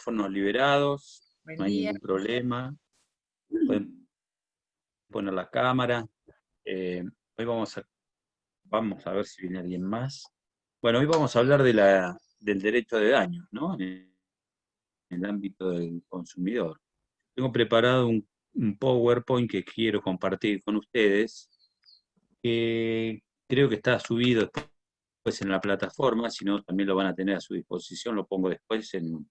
micrófonos liberados, Buen no hay día. ningún problema. Pueden poner la cámara. Hoy vamos a ver si viene alguien más. Bueno, hoy vamos a hablar del derecho de daños, ¿no? En el ámbito del consumidor. Tengo preparado un PowerPoint que quiero compartir con ustedes, que creo que está subido después en la plataforma, si no también lo van a tener a su disposición, lo pongo después en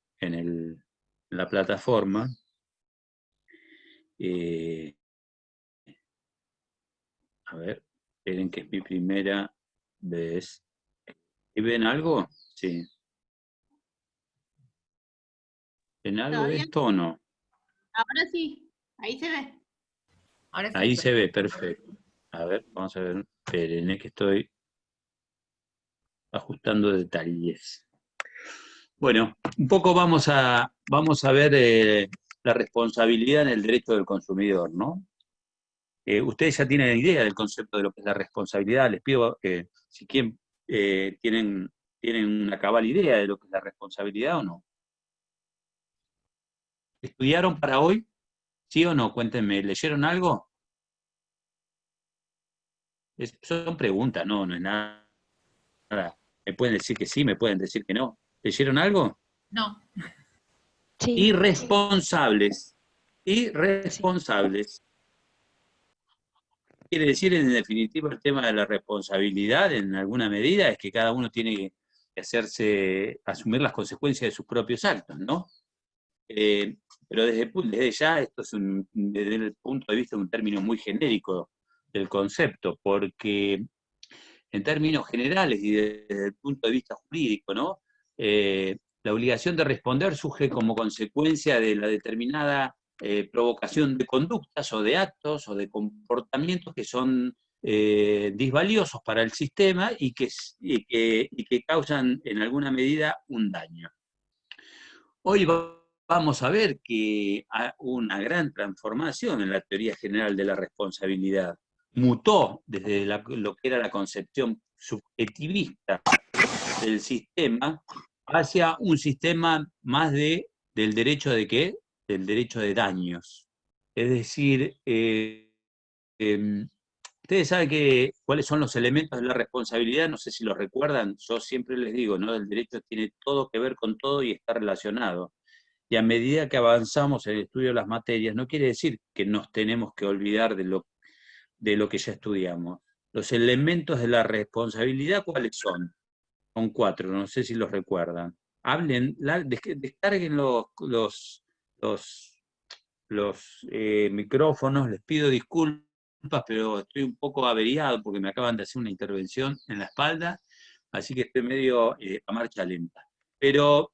la plataforma. A ver, esperen que es mi primera vez. ¿Y ven algo? Sí. ¿Ven algo de ¿Todavía? esto o no? Ahora sí, ahí se ve. Ahora sí, Ahí se ve, perfecto. perfecto. A ver, vamos a ver. Esperen, es que estoy ajustando detalles. Bueno, un poco vamos a ver la responsabilidad en el derecho del consumidor, ¿no? Ustedes ya tienen idea del concepto de lo que es la responsabilidad. Les pido que, si quieren, tienen una cabal idea de lo que es la responsabilidad o no. ¿Estudiaron para hoy? ¿Sí o no? Cuéntenme, ¿leyeron algo? Son preguntas, no es nada. Me pueden decir que sí, me pueden decir que no. ¿Leyeron algo? No. Sí, Irresponsables. sí. Irresponsables. Quiere decir, en definitiva, el tema de la responsabilidad, en alguna medida, es que cada uno tiene que asumir las consecuencias de sus propios actos, ¿no? Pero desde ya, esto es desde el punto de vista de un término muy genérico del concepto, porque en términos generales y desde el punto de vista jurídico, ¿no? La obligación de responder surge como consecuencia de la determinada provocación de conductas o de actos o de comportamientos que son disvaliosos para el sistema y que causan en alguna medida un daño. Hoy vamos a ver que hay una gran transformación en la teoría general de la responsabilidad. Mutó desde lo que era la concepción subjetivista del sistema hacia un sistema más del derecho de ¿qué? Del derecho de daños. Es decir, ustedes saben cuáles son los elementos de la responsabilidad, no sé si los recuerdan, yo siempre les digo, ¿no? El derecho tiene todo que ver con todo y está relacionado. Y a medida que avanzamos en el estudio de las materias, no quiere decir que nos tenemos que olvidar de lo que ya estudiamos. Los elementos de la responsabilidad, ¿cuáles son? Son 4, no sé si los recuerdan. Descarguen los micrófonos, les pido disculpas, pero estoy un poco averiado porque me acaban de hacer una intervención en la espalda, así que estoy medio a marcha lenta. Pero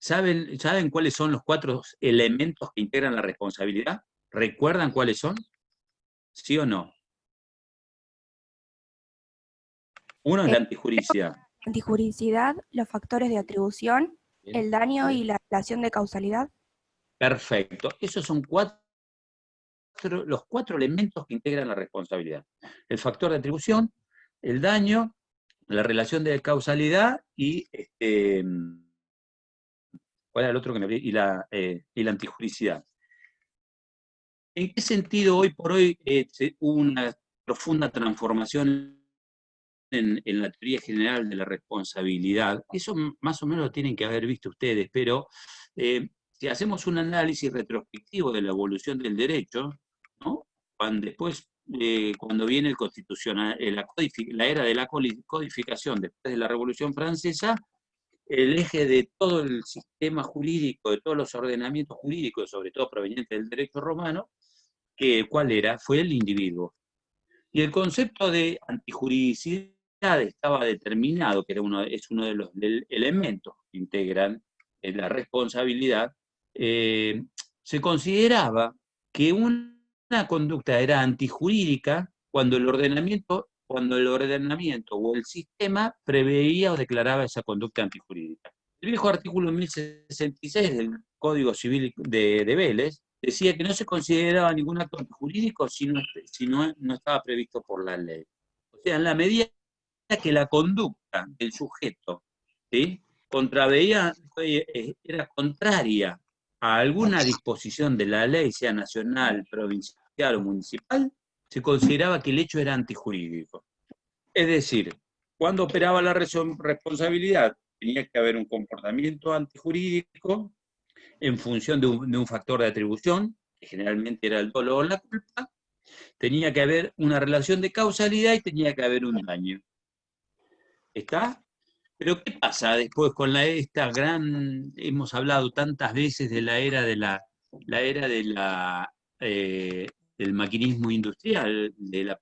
¿saben cuáles son los 4 elementos que integran la responsabilidad? ¿Recuerdan cuáles son? ¿Sí o no? Uno es la antijuricidad. Antijuricidad, los factores de atribución, Bien, el daño bien. y la relación de causalidad. Perfecto. Esos son los 4 elementos que integran la responsabilidad. El factor de atribución, el daño, la relación de causalidad y ¿cuál era el otro que me olvidé? Y la antijuricidad. ¿En qué sentido hoy por hoy hubo una profunda transformación en la teoría general de la responsabilidad? Eso más o menos lo tienen que haber visto ustedes, pero si hacemos un análisis retrospectivo de la evolución del derecho, ¿no? Cuando viene el constitucional, la era de la codificación después de la Revolución Francesa, el eje de todo el sistema jurídico, de todos los ordenamientos jurídicos, sobre todo provenientes del derecho romano, ¿cuál era? Fue el individuo. Y el concepto de antijuridicidad estaba determinado, que es uno de los elementos que integran la responsabilidad. Se consideraba que una conducta era antijurídica cuando el ordenamiento o el sistema preveía o declaraba esa conducta antijurídica. El viejo artículo 1066 del Código Civil de Vélez decía que no se consideraba ningún acto jurídico si no estaba previsto por la ley. O sea, en la medida que la conducta del sujeto, ¿sí? era contraria a alguna disposición de la ley, sea nacional, provincial o municipal, se consideraba que el hecho era antijurídico. Es decir, cuando operaba la responsabilidad, tenía que haber un comportamiento antijurídico en función de un factor de atribución, que generalmente era el dolo o la culpa, tenía que haber una relación de causalidad y tenía que haber un daño. ¿Está? Pero ¿qué pasa después con esta gran, hemos hablado tantas veces de la era del maquinismo industrial, de la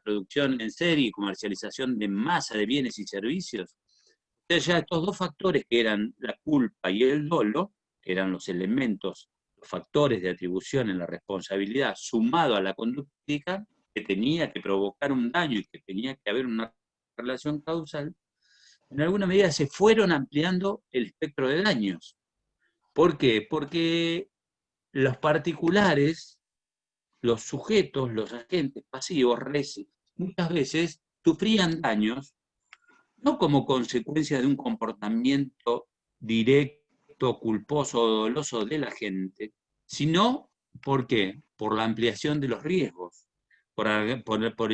producción en serie y comercialización de masa de bienes y servicios? O sea, ya estos dos factores que eran la culpa y el dolo, que eran los elementos, los factores de atribución en la responsabilidad, sumado a la conducta que tenía que provocar un daño y que tenía que haber una relación causal, en alguna medida se fueron ampliando el espectro de daños. ¿Por qué? Porque los particulares, los sujetos, los agentes pasivos, muchas veces sufrían daños no como consecuencia de un comportamiento directo, culposo o doloso de la gente, sino, ¿por qué? Por la ampliación de los riesgos, por el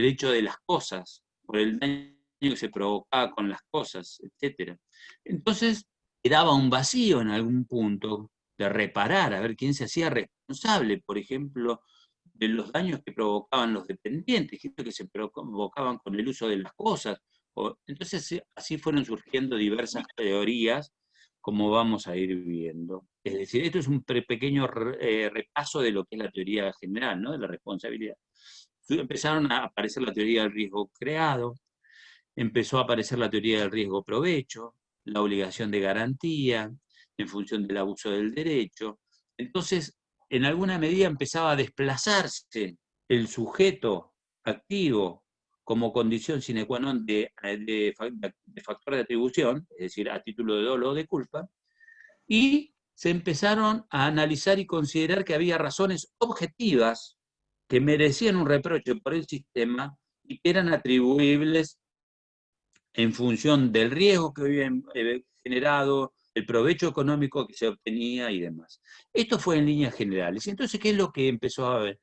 hecho de las cosas, por el daño que se provocaba con las cosas, etc. Entonces, quedaba un vacío en algún punto de reparar, a ver quién se hacía responsable, por ejemplo, de los daños que provocaban los dependientes, que se provocaban con el uso de las cosas. Entonces, así fueron surgiendo diversas teorías, como vamos a ir viendo. Es decir, esto es un pequeño repaso de lo que es la teoría general, ¿no? De la responsabilidad. Empezaron a aparecer la teoría del riesgo creado, empezó a aparecer la teoría del riesgo provecho, la obligación de garantía, en función del abuso del derecho. Entonces, en alguna medida empezaba a desplazarse el sujeto activo como condición sine qua non de factor de atribución, es decir, a título de dolo o de culpa, y se empezaron a analizar y considerar que había razones objetivas que merecían un reproche por el sistema y que eran atribuibles en función del riesgo que habían generado, el provecho económico que se obtenía y demás. Esto fue en líneas generales. Entonces, ¿qué es lo que empezó a ver?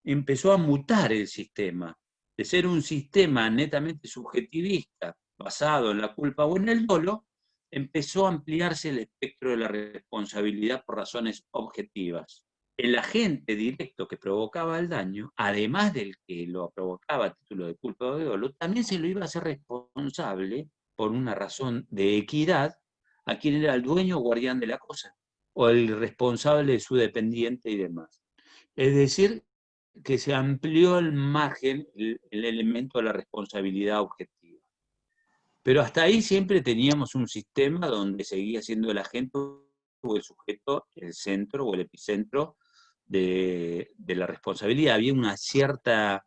Empezó a mutar el sistema, de ser un sistema netamente subjetivista, basado en la culpa o en el dolo, empezó a ampliarse el espectro de la responsabilidad por razones objetivas. El agente directo que provocaba el daño, además del que lo provocaba a título de culpa o de dolo, también se lo iba a hacer responsable por una razón de equidad a quien era el dueño o guardián de la cosa, o el responsable de su dependiente y demás. Es decir, que se amplió el margen, el elemento de la responsabilidad objetiva. Pero hasta ahí siempre teníamos un sistema donde seguía siendo el agente o el sujeto el centro o el epicentro de la responsabilidad. Había una cierta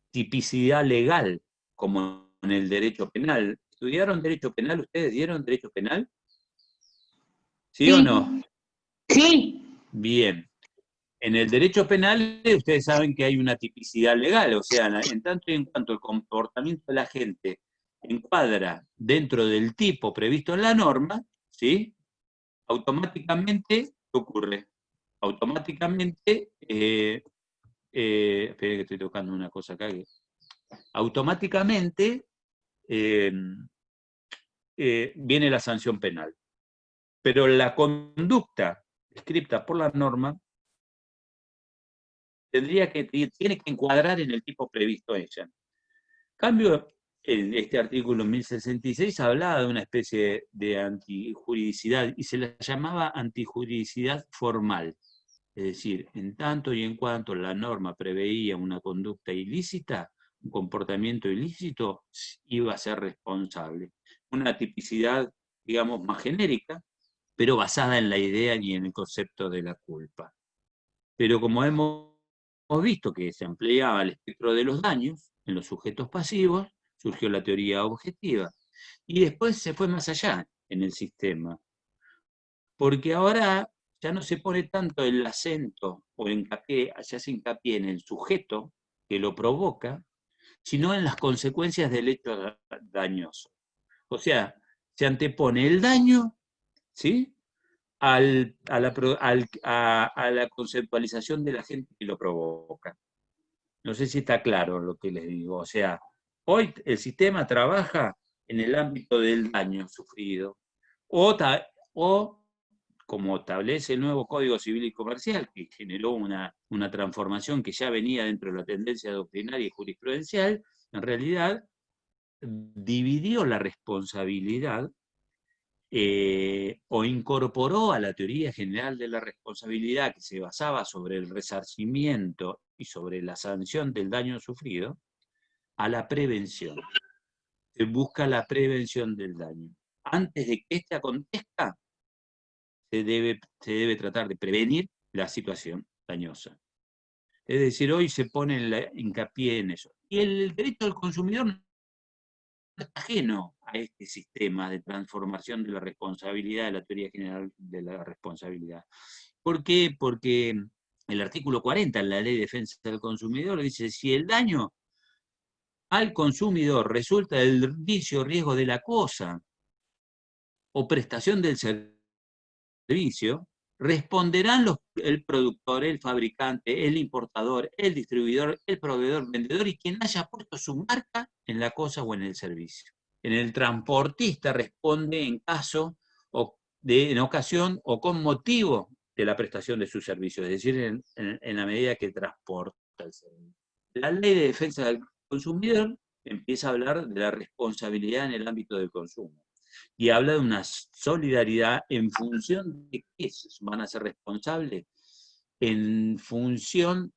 tipicidad legal, como en el derecho penal. ¿Estudiaron derecho penal ustedes? ¿Dieron derecho penal? ¿Sí, Sí. o no? Sí. Bien. En el derecho penal ustedes saben que hay una tipicidad legal, o sea, en tanto y en cuanto el comportamiento de la gente encuadra dentro del tipo previsto en la norma, ¿sí? Automáticamente, ¿qué ocurre? Automáticamente, esperen que estoy tocando una cosa acá, automáticamente viene la sanción penal. Pero la conducta descrita por la norma tiene que encuadrar en el tipo previsto ella. En cambio, en este artículo 1066 hablaba de una especie de antijuridicidad y se la llamaba antijuridicidad formal. Es decir, en tanto y en cuanto la norma preveía una conducta ilícita, un comportamiento ilícito, iba a ser responsable. Una tipicidad, digamos, más genérica, pero basada en la idea y en el concepto de la culpa. Pero como hemos visto que se ampliaba el espectro de los daños en los sujetos pasivos, surgió la teoría objetiva. Y después se fue más allá en el sistema, porque ahora ya no se pone tanto el acento o el hincapié, se hace hincapié en el sujeto que lo provoca, sino en las consecuencias del hecho dañoso. O sea, se antepone el daño, ¿sí?, a la conceptualización de la gente que lo provoca. No sé si está claro lo que les digo. O sea, hoy el sistema trabaja en el ámbito del daño sufrido, o como establece el nuevo Código Civil y Comercial, que generó una transformación que ya venía dentro de la tendencia doctrinaria y jurisprudencial, en realidad dividió la responsabilidad o incorporó a la teoría general de la responsabilidad, que se basaba sobre el resarcimiento y sobre la sanción del daño sufrido, a la prevención. Se busca la prevención del daño. Antes de que éste acontezca, se debe tratar de prevenir la situación dañosa. Es decir, hoy se pone hincapié en eso. Y el derecho del consumidor no es ajeno a este sistema de transformación de la responsabilidad, de la teoría general de la responsabilidad. ¿Por qué? Porque el artículo 40 en la Ley de Defensa del Consumidor dice: si el daño al consumidor resulta del vicio o riesgo de la cosa o prestación del servicio, responderán el productor, el fabricante, el importador, el distribuidor, el proveedor, vendedor y quien haya puesto su marca en la cosa o en el servicio. En el transportista responde en caso en ocasión o con motivo de la prestación de su servicio, es decir, en la medida que transporta el servicio. La Ley de Defensa del Consumidor empieza a hablar de la responsabilidad en el ámbito del consumo y habla de una solidaridad en función de qué van a ser responsables, en función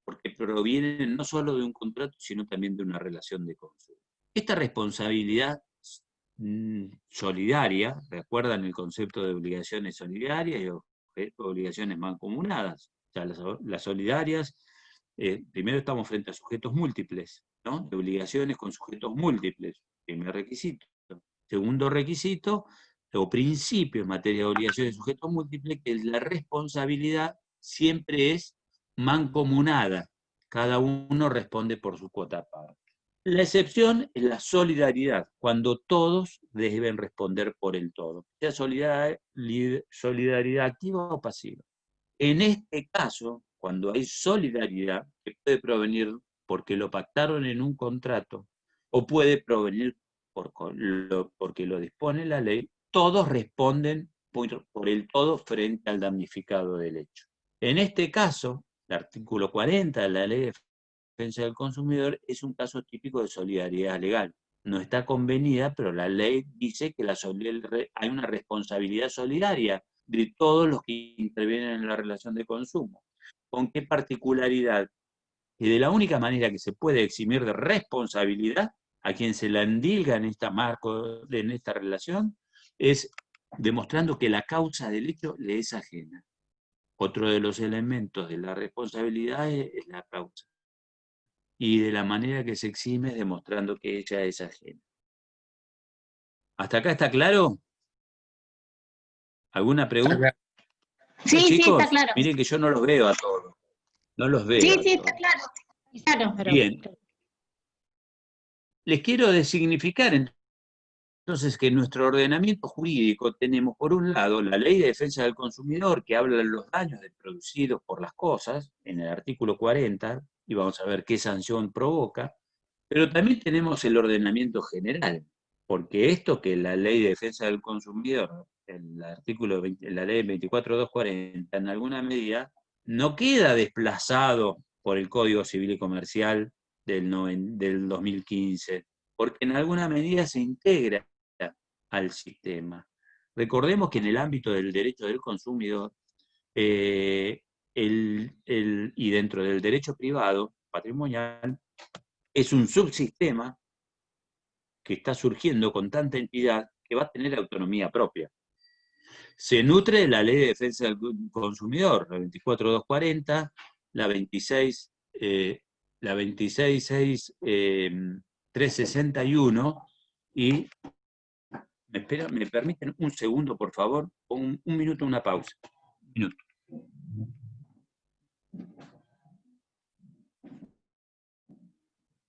porque provienen no solo de un contrato, sino también de una relación de consumo. Esta responsabilidad solidaria, ¿recuerdan el concepto de obligaciones solidarias y obligaciones mancomunadas? O sea, las solidarias, primero estamos frente a sujetos múltiples, ¿no?, de obligaciones con sujetos múltiples, primer requisito. Segundo requisito, o principio en materia de obligaciones de sujetos múltiples, que la responsabilidad siempre es mancomunada, cada uno responde por su cuota aparte. La excepción es la solidaridad, cuando todos deben responder por el todo, sea solidaridad activa o pasiva. En este caso, cuando hay solidaridad, que puede provenir porque lo pactaron en un contrato, o puede provenir porque lo dispone la ley, todos responden por el todo frente al damnificado del hecho. En este caso, el artículo 40 de la Ley de Defensa del Consumidor es un caso típico de solidaridad legal. No está convenida, pero la ley dice que hay una responsabilidad solidaria de todos los que intervienen en la relación de consumo. ¿Con qué particularidad? Que de la única manera que se puede eximir de responsabilidad a quien se la endilga en esta relación es demostrando que la causa del hecho le es ajena. Otro de los elementos de la responsabilidad es la causa. Y de la manera que se exime es demostrando que ella es ajena. ¿Hasta acá está claro? ¿Alguna pregunta? Sí, sí, Chicos, está claro. miren que yo no los veo a todos. No los veo Sí, a sí, todos. está claro. Claro, pero... Bien. Les quiero designificar entonces que en nuestro ordenamiento jurídico tenemos, por un lado, la Ley de Defensa del Consumidor, que habla de los daños producidos por las cosas, en el artículo 40, y vamos a ver qué sanción provoca, pero también tenemos el ordenamiento general, porque esto que la Ley de Defensa del Consumidor, el artículo 20, la Ley 24.240, en alguna medida, no queda desplazado por el Código Civil y Comercial del 2015, porque en alguna medida se integra al sistema. Recordemos que en el ámbito del derecho del consumidor y dentro del derecho privado patrimonial es un subsistema que está surgiendo con tanta entidad que va a tener autonomía propia. Se nutre de la Ley de Defensa del Consumidor, la 24.240, la 26.361 y ¿me permiten un segundo, por favor? Un minuto, una pausa. Un minuto.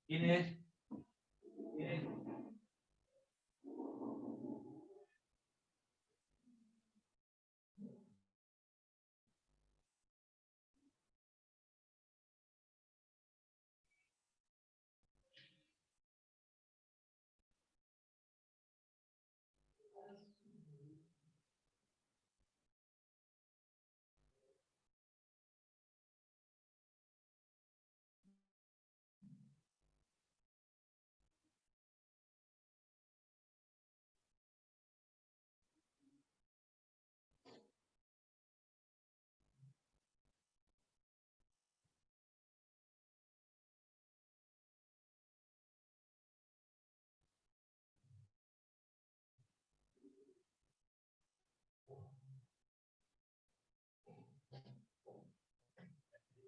¿Quién es?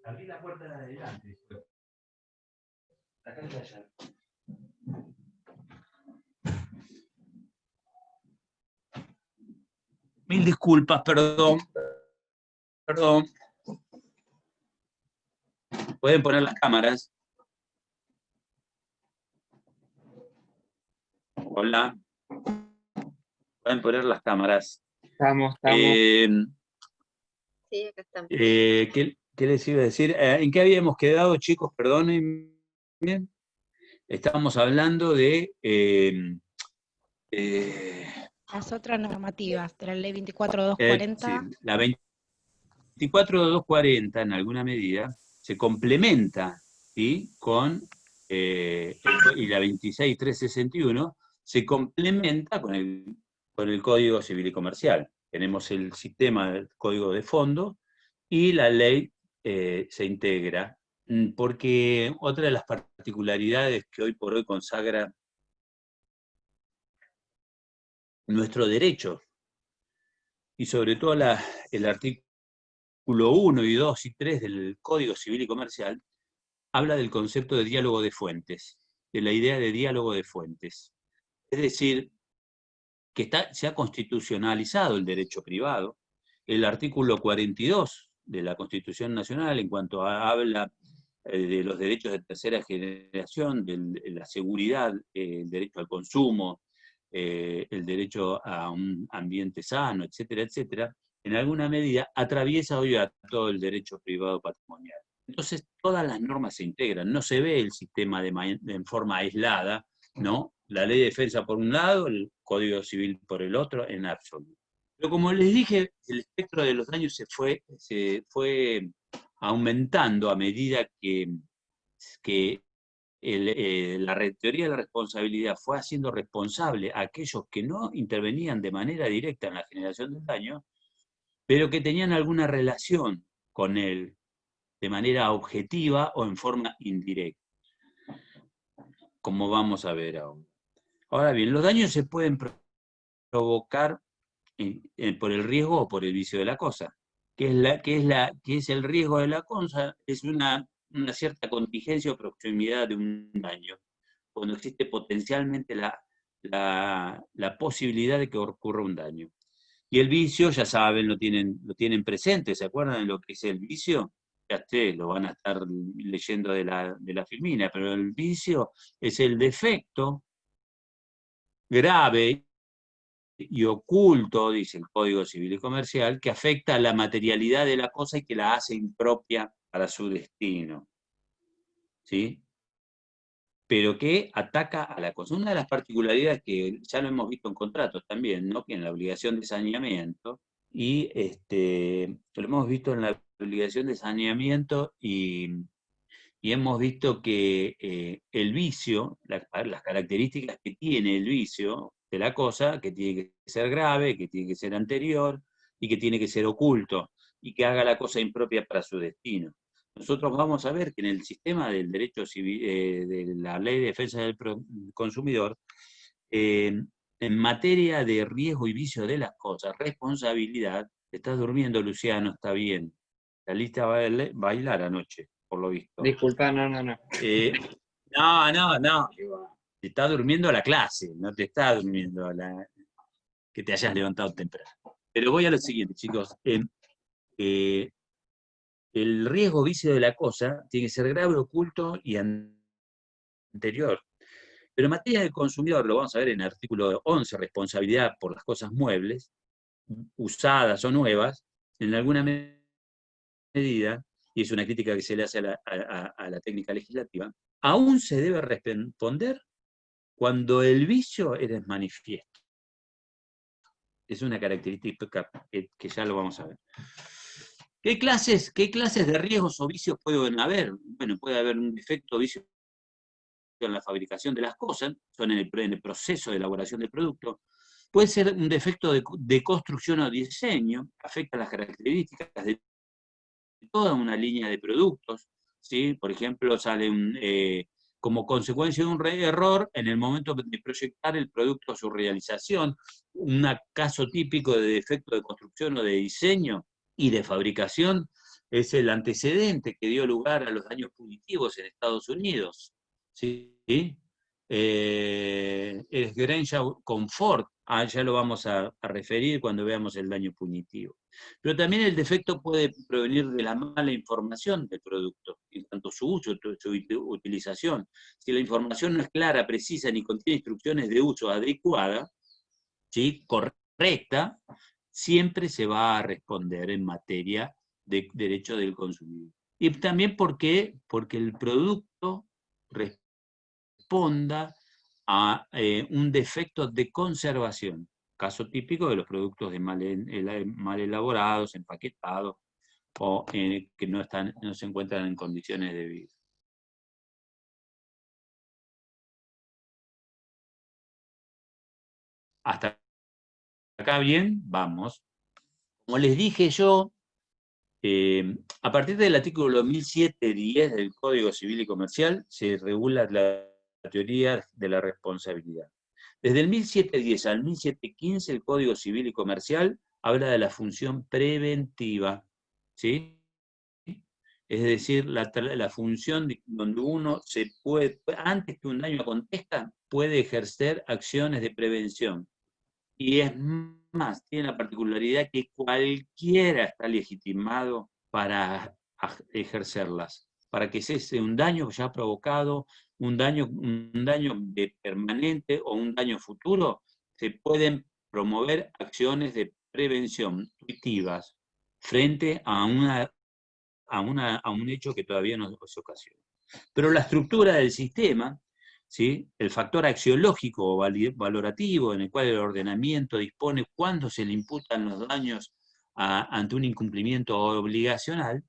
Abrí la puerta de adelante. Acá y allá. Mil disculpas, perdón. Perdón. Pueden poner las cámaras. Hola. Pueden poner las cámaras. Estamos. Sí, acá estamos. ¿Qué les iba a decir? ¿En qué habíamos quedado, chicos? Perdonen. Estábamos hablando de... Las otras normativas de la ley 24240. sí, la 24240, en alguna medida, se complementa, ¿sí?, con, y la 26361 se complementa con el Código Civil y Comercial. Tenemos el sistema del Código de Fondo y la ley se integra, porque otra de las particularidades que hoy por hoy consagra nuestro derecho, y sobre todo el artículo 1 y 2 y 3 del Código Civil y Comercial, habla del concepto de diálogo de fuentes, de la idea de diálogo de fuentes. Es decir, que se ha constitucionalizado el derecho privado. El artículo 42 de la Constitución Nacional, en cuanto habla de los derechos de tercera generación, de la seguridad, el derecho al consumo, el derecho a un ambiente sano, etcétera, etcétera, en alguna medida atraviesa hoy a todo el derecho privado patrimonial. Entonces, todas las normas se integran, no se ve el sistema en forma aislada, ¿no? La ley de defensa por un lado, el Código Civil por el otro, en absoluto. Pero como les dije, el espectro de los daños se fue aumentando a medida que la teoría de la responsabilidad fue haciendo responsable a aquellos que no intervenían de manera directa en la generación del daño, pero que tenían alguna relación con él de manera objetiva o en forma indirecta, como vamos a ver ahora. Ahora bien, los daños se pueden provocar por el riesgo o por el vicio de la cosa. ¿Qué es el riesgo de la cosa? Es una cierta contingencia o proximidad de un daño, cuando existe potencialmente la posibilidad de que ocurra un daño. Y el vicio, ya saben, lo tienen presente, ¿se acuerdan de lo que es el vicio? Ya ustedes lo van a estar leyendo de la Filmina, pero el vicio es el defecto grave y oculto, dice el Código Civil y Comercial, que afecta a la materialidad de la cosa y que la hace impropia para su destino, ¿sí? Pero que ataca a la cosa. Una de las particularidades que ya lo hemos visto en contratos también, ¿no?, que en la obligación de saneamiento, y lo hemos visto en la obligación de saneamiento y hemos visto que el vicio, las características que tiene el vicio de la cosa, que tiene que ser grave, que tiene que ser anterior y que tiene que ser oculto y que haga la cosa impropia para su destino. Nosotros vamos a ver que en el sistema del derecho civil, de la Ley de Defensa del Consumidor, en materia de riesgo y vicio de las cosas, responsabilidad, estás durmiendo, Luciano, está bien. Saliste a bailar anoche, por lo visto. Disculpa, no. No. Te está durmiendo la clase, no te está durmiendo que te hayas levantado temprano. Pero voy a lo siguiente, chicos. El riesgo vicio de la cosa tiene que ser grave, oculto y anterior. Pero en materia del consumidor, lo vamos a ver en el artículo 11, responsabilidad por las cosas muebles, usadas o nuevas, en alguna medida, y es una crítica que se le hace a la técnica legislativa, aún se debe responder cuando el vicio es manifiesto. Es una característica que ya lo vamos a ver. ¿Qué clases de riesgos o vicios pueden haber? Bueno, puede haber un defecto o vicio en la fabricación de las cosas, son en el proceso de elaboración del producto. Puede ser un defecto de construcción o diseño, afecta las características de toda una línea de productos, ¿sí? Por ejemplo, sale como consecuencia de un error en el momento de proyectar el producto a su realización. Un caso típico de defecto de construcción o de diseño y de fabricación es el antecedente que dio lugar a los daños punitivos en Estados Unidos. ¿Sí? Es Grainger con Ford, ya lo vamos a referir cuando veamos el daño punitivo. Pero también el defecto puede provenir de la mala información del producto, en tanto su uso, su utilización. Si la información no es clara, precisa, ni contiene instrucciones de uso adecuada, ¿sí?, correcta, siempre se va a responder en materia de derecho del consumidor. Y también porque el producto responda a un defecto de conservación, caso típico de los productos mal elaborados, empaquetados, o que no se encuentran en condiciones de vida. Hasta acá bien, vamos. Como les dije yo, a partir del artículo 1007-10 del Código Civil y Comercial se regula la teoría de la responsabilidad. Desde el 1710 al 1715 el Código Civil y Comercial habla de la función preventiva, ¿sí? Es decir, la función donde uno se puede, antes que un daño acontezca, puede ejercer acciones de prevención. Y es más, tiene la particularidad que cualquiera está legitimado para ejercerlas, para que cese un daño ya provocado, un daño permanente o un daño futuro, se pueden promover acciones de prevención activas frente a un hecho que todavía no se ocasiona. Pero la estructura del sistema, ¿sí?, el factor axiológico o valorativo en el cual el ordenamiento dispone cuándo se le imputan los daños ante un incumplimiento obligacional,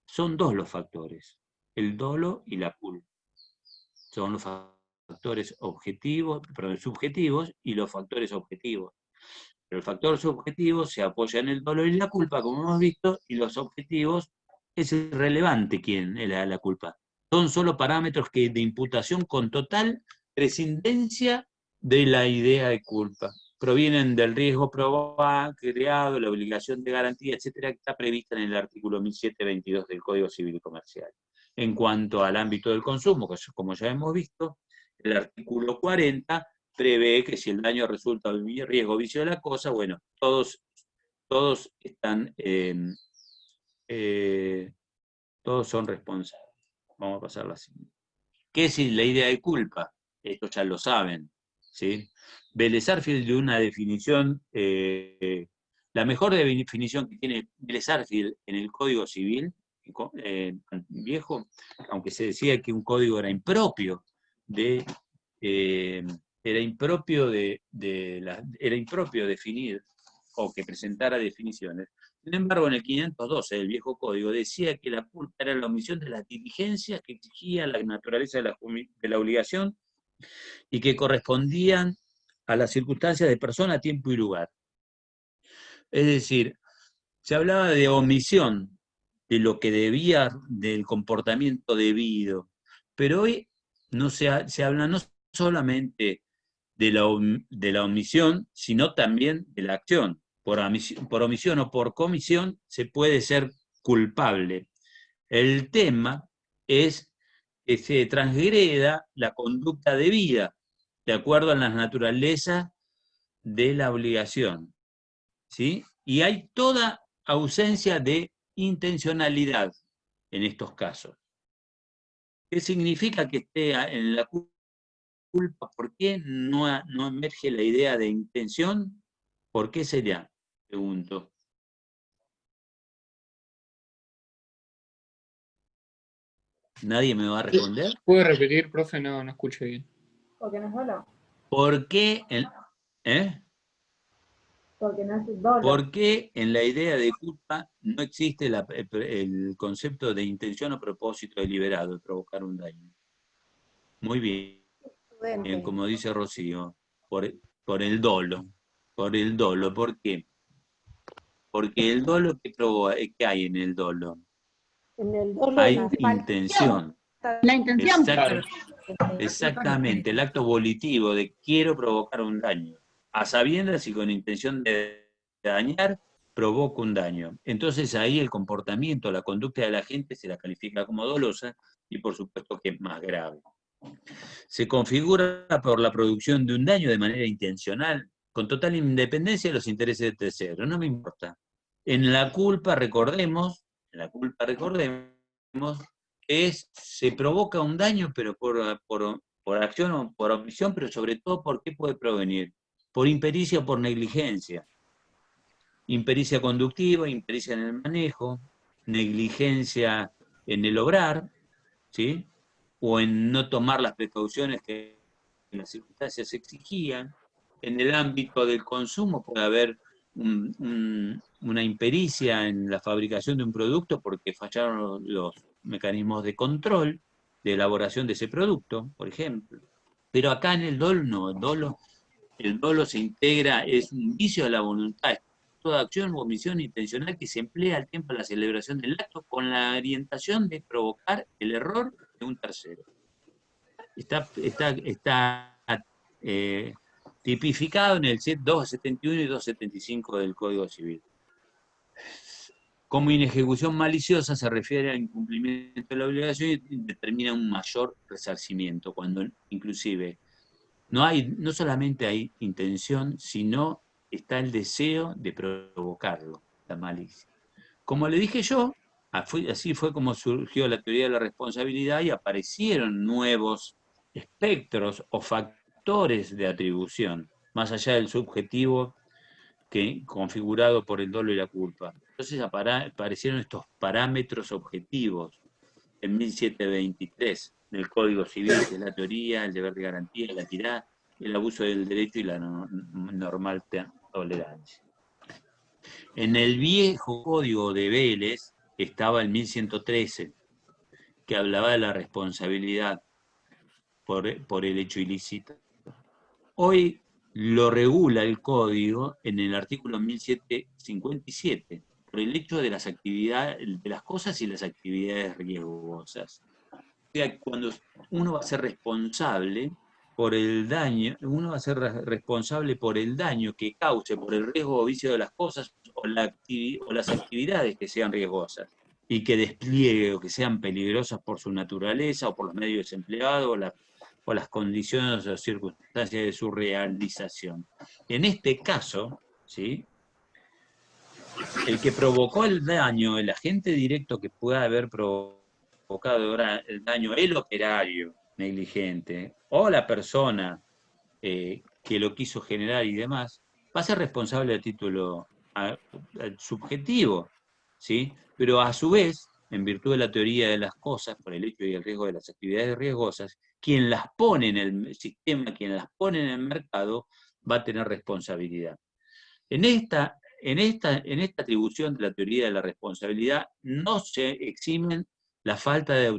son dos los factores, el dolo y la culpa. Son los factores subjetivos y los factores objetivos. Pero el factor subjetivo se apoya en el dolo y la culpa, como hemos visto, y los objetivos es irrelevante quién es la culpa. Son solo parámetros de imputación con total prescindencia de la idea de culpa. Provienen del riesgo probado, creado, la obligación de garantía, etcétera, que está prevista en el artículo 1722 del Código Civil y Comercial. En cuanto al ámbito del consumo, que como ya hemos visto, el artículo 40 prevé que si el daño resulta de riesgo o vicio de la cosa, bueno, todos están, todos son responsables. Vamos a pasar a la siguiente. ¿Qué es la idea de culpa? Esto ya lo saben, ¿sí? Vélez Sarsfield dio una definición, la mejor definición que tiene Vélez Sarsfield en el Código Civil, viejo, aunque se decía que un código era impropio era impropio definir o que presentara definiciones. Sin embargo, en el 512 del viejo código decía que la culpa era la omisión de las diligencias que exigía la naturaleza de la obligación y que correspondían a las circunstancias de persona, tiempo y lugar. Es decir, se hablaba de omisión de lo que debía, del comportamiento debido, pero hoy no se habla no solamente de la omisión, sino también de la acción. Por omisión o por comisión se puede ser culpable. El tema es que se transgreda la conducta debida, de acuerdo a las naturalezas de la obligación, ¿sí? Y hay toda ausencia de intencionalidad en estos casos. ¿Qué significa que esté en la culpa? ¿Por qué no emerge la idea de intención? ¿Por qué sería? Pregunto. ¿Nadie me va a responder? ¿Puede repetir, profe? No escuché bien. Porque no es dolo. ¿Por qué Porque no es dolo. ¿Por qué en la idea de culpa no existe el concepto de intención o propósito deliberado de provocar un daño? Muy bien, como dice Rocío, por el dolo. Por el dolo, ¿por qué? Porque el dolo, ¿qué hay en el dolo? En el dolo Hay la intención. La intención. Exactamente, el acto volitivo de quiero provocar un daño, a sabiendas y con intención de dañar, provoca un daño. Entonces ahí el comportamiento, la conducta de la gente se la califica como dolosa y por supuesto que es más grave. Se configura por la producción de un daño de manera intencional, con total independencia de los intereses de terceros. No me importa. En la culpa, recordemos, se provoca un daño, pero por acción o por omisión, pero sobre todo, ¿por qué puede provenir? Por impericia o por negligencia. Impericia conductiva, impericia en el manejo, negligencia en el obrar, ¿sí? O en no tomar las precauciones que en las circunstancias exigían. En el ámbito del consumo puede haber una impericia en la fabricación de un producto porque fallaron los mecanismos de control de elaboración de ese producto, por ejemplo. Pero acá en el dolo no, el dolo se integra, es un vicio de la voluntad, toda acción o omisión intencional que se emplea al tiempo de la celebración del acto con la orientación de provocar el error de un tercero. Está tipificado en el 271 y 275 del Código Civil. Como inejecución maliciosa se refiere al incumplimiento de la obligación y determina un mayor resarcimiento, cuando inclusive no solamente hay intención, sino está el deseo de provocarlo, la malicia. Como le dije yo, así fue como surgió la teoría de la responsabilidad y aparecieron nuevos espectros o factores de atribución, más allá del subjetivo configurado por el dolo y la culpa. Entonces aparecieron estos parámetros objetivos en 1723 del Código Civil, que es la teoría, el deber de garantía, la equidad, el abuso del derecho y la normal tolerancia. En el viejo Código de Vélez estaba el 1113, que hablaba de la responsabilidad por el hecho ilícito. Hoy lo regula el Código en el artículo 1757, por el hecho de las actividades, de las cosas y las actividades riesgosas. O sea, cuando uno va a ser responsable por el daño, que cause por el riesgo o vicio de las cosas o las actividades que sean riesgosas y que despliegue o que sean peligrosas por su naturaleza o por los medios empleados o las condiciones o circunstancias de su realización. En este caso, ¿sí?, el que provocó el daño, el agente directo que pueda haber provocado el daño, el operario negligente o la persona que lo quiso generar y demás, va a ser responsable a título subjetivo, ¿sí? Pero a su vez, en virtud de la teoría de las cosas, por el hecho y el riesgo de las actividades riesgosas, quien las pone en el sistema, quien las pone en el mercado, va a tener responsabilidad. En esta atribución de la teoría de la responsabilidad no se eximen la falta de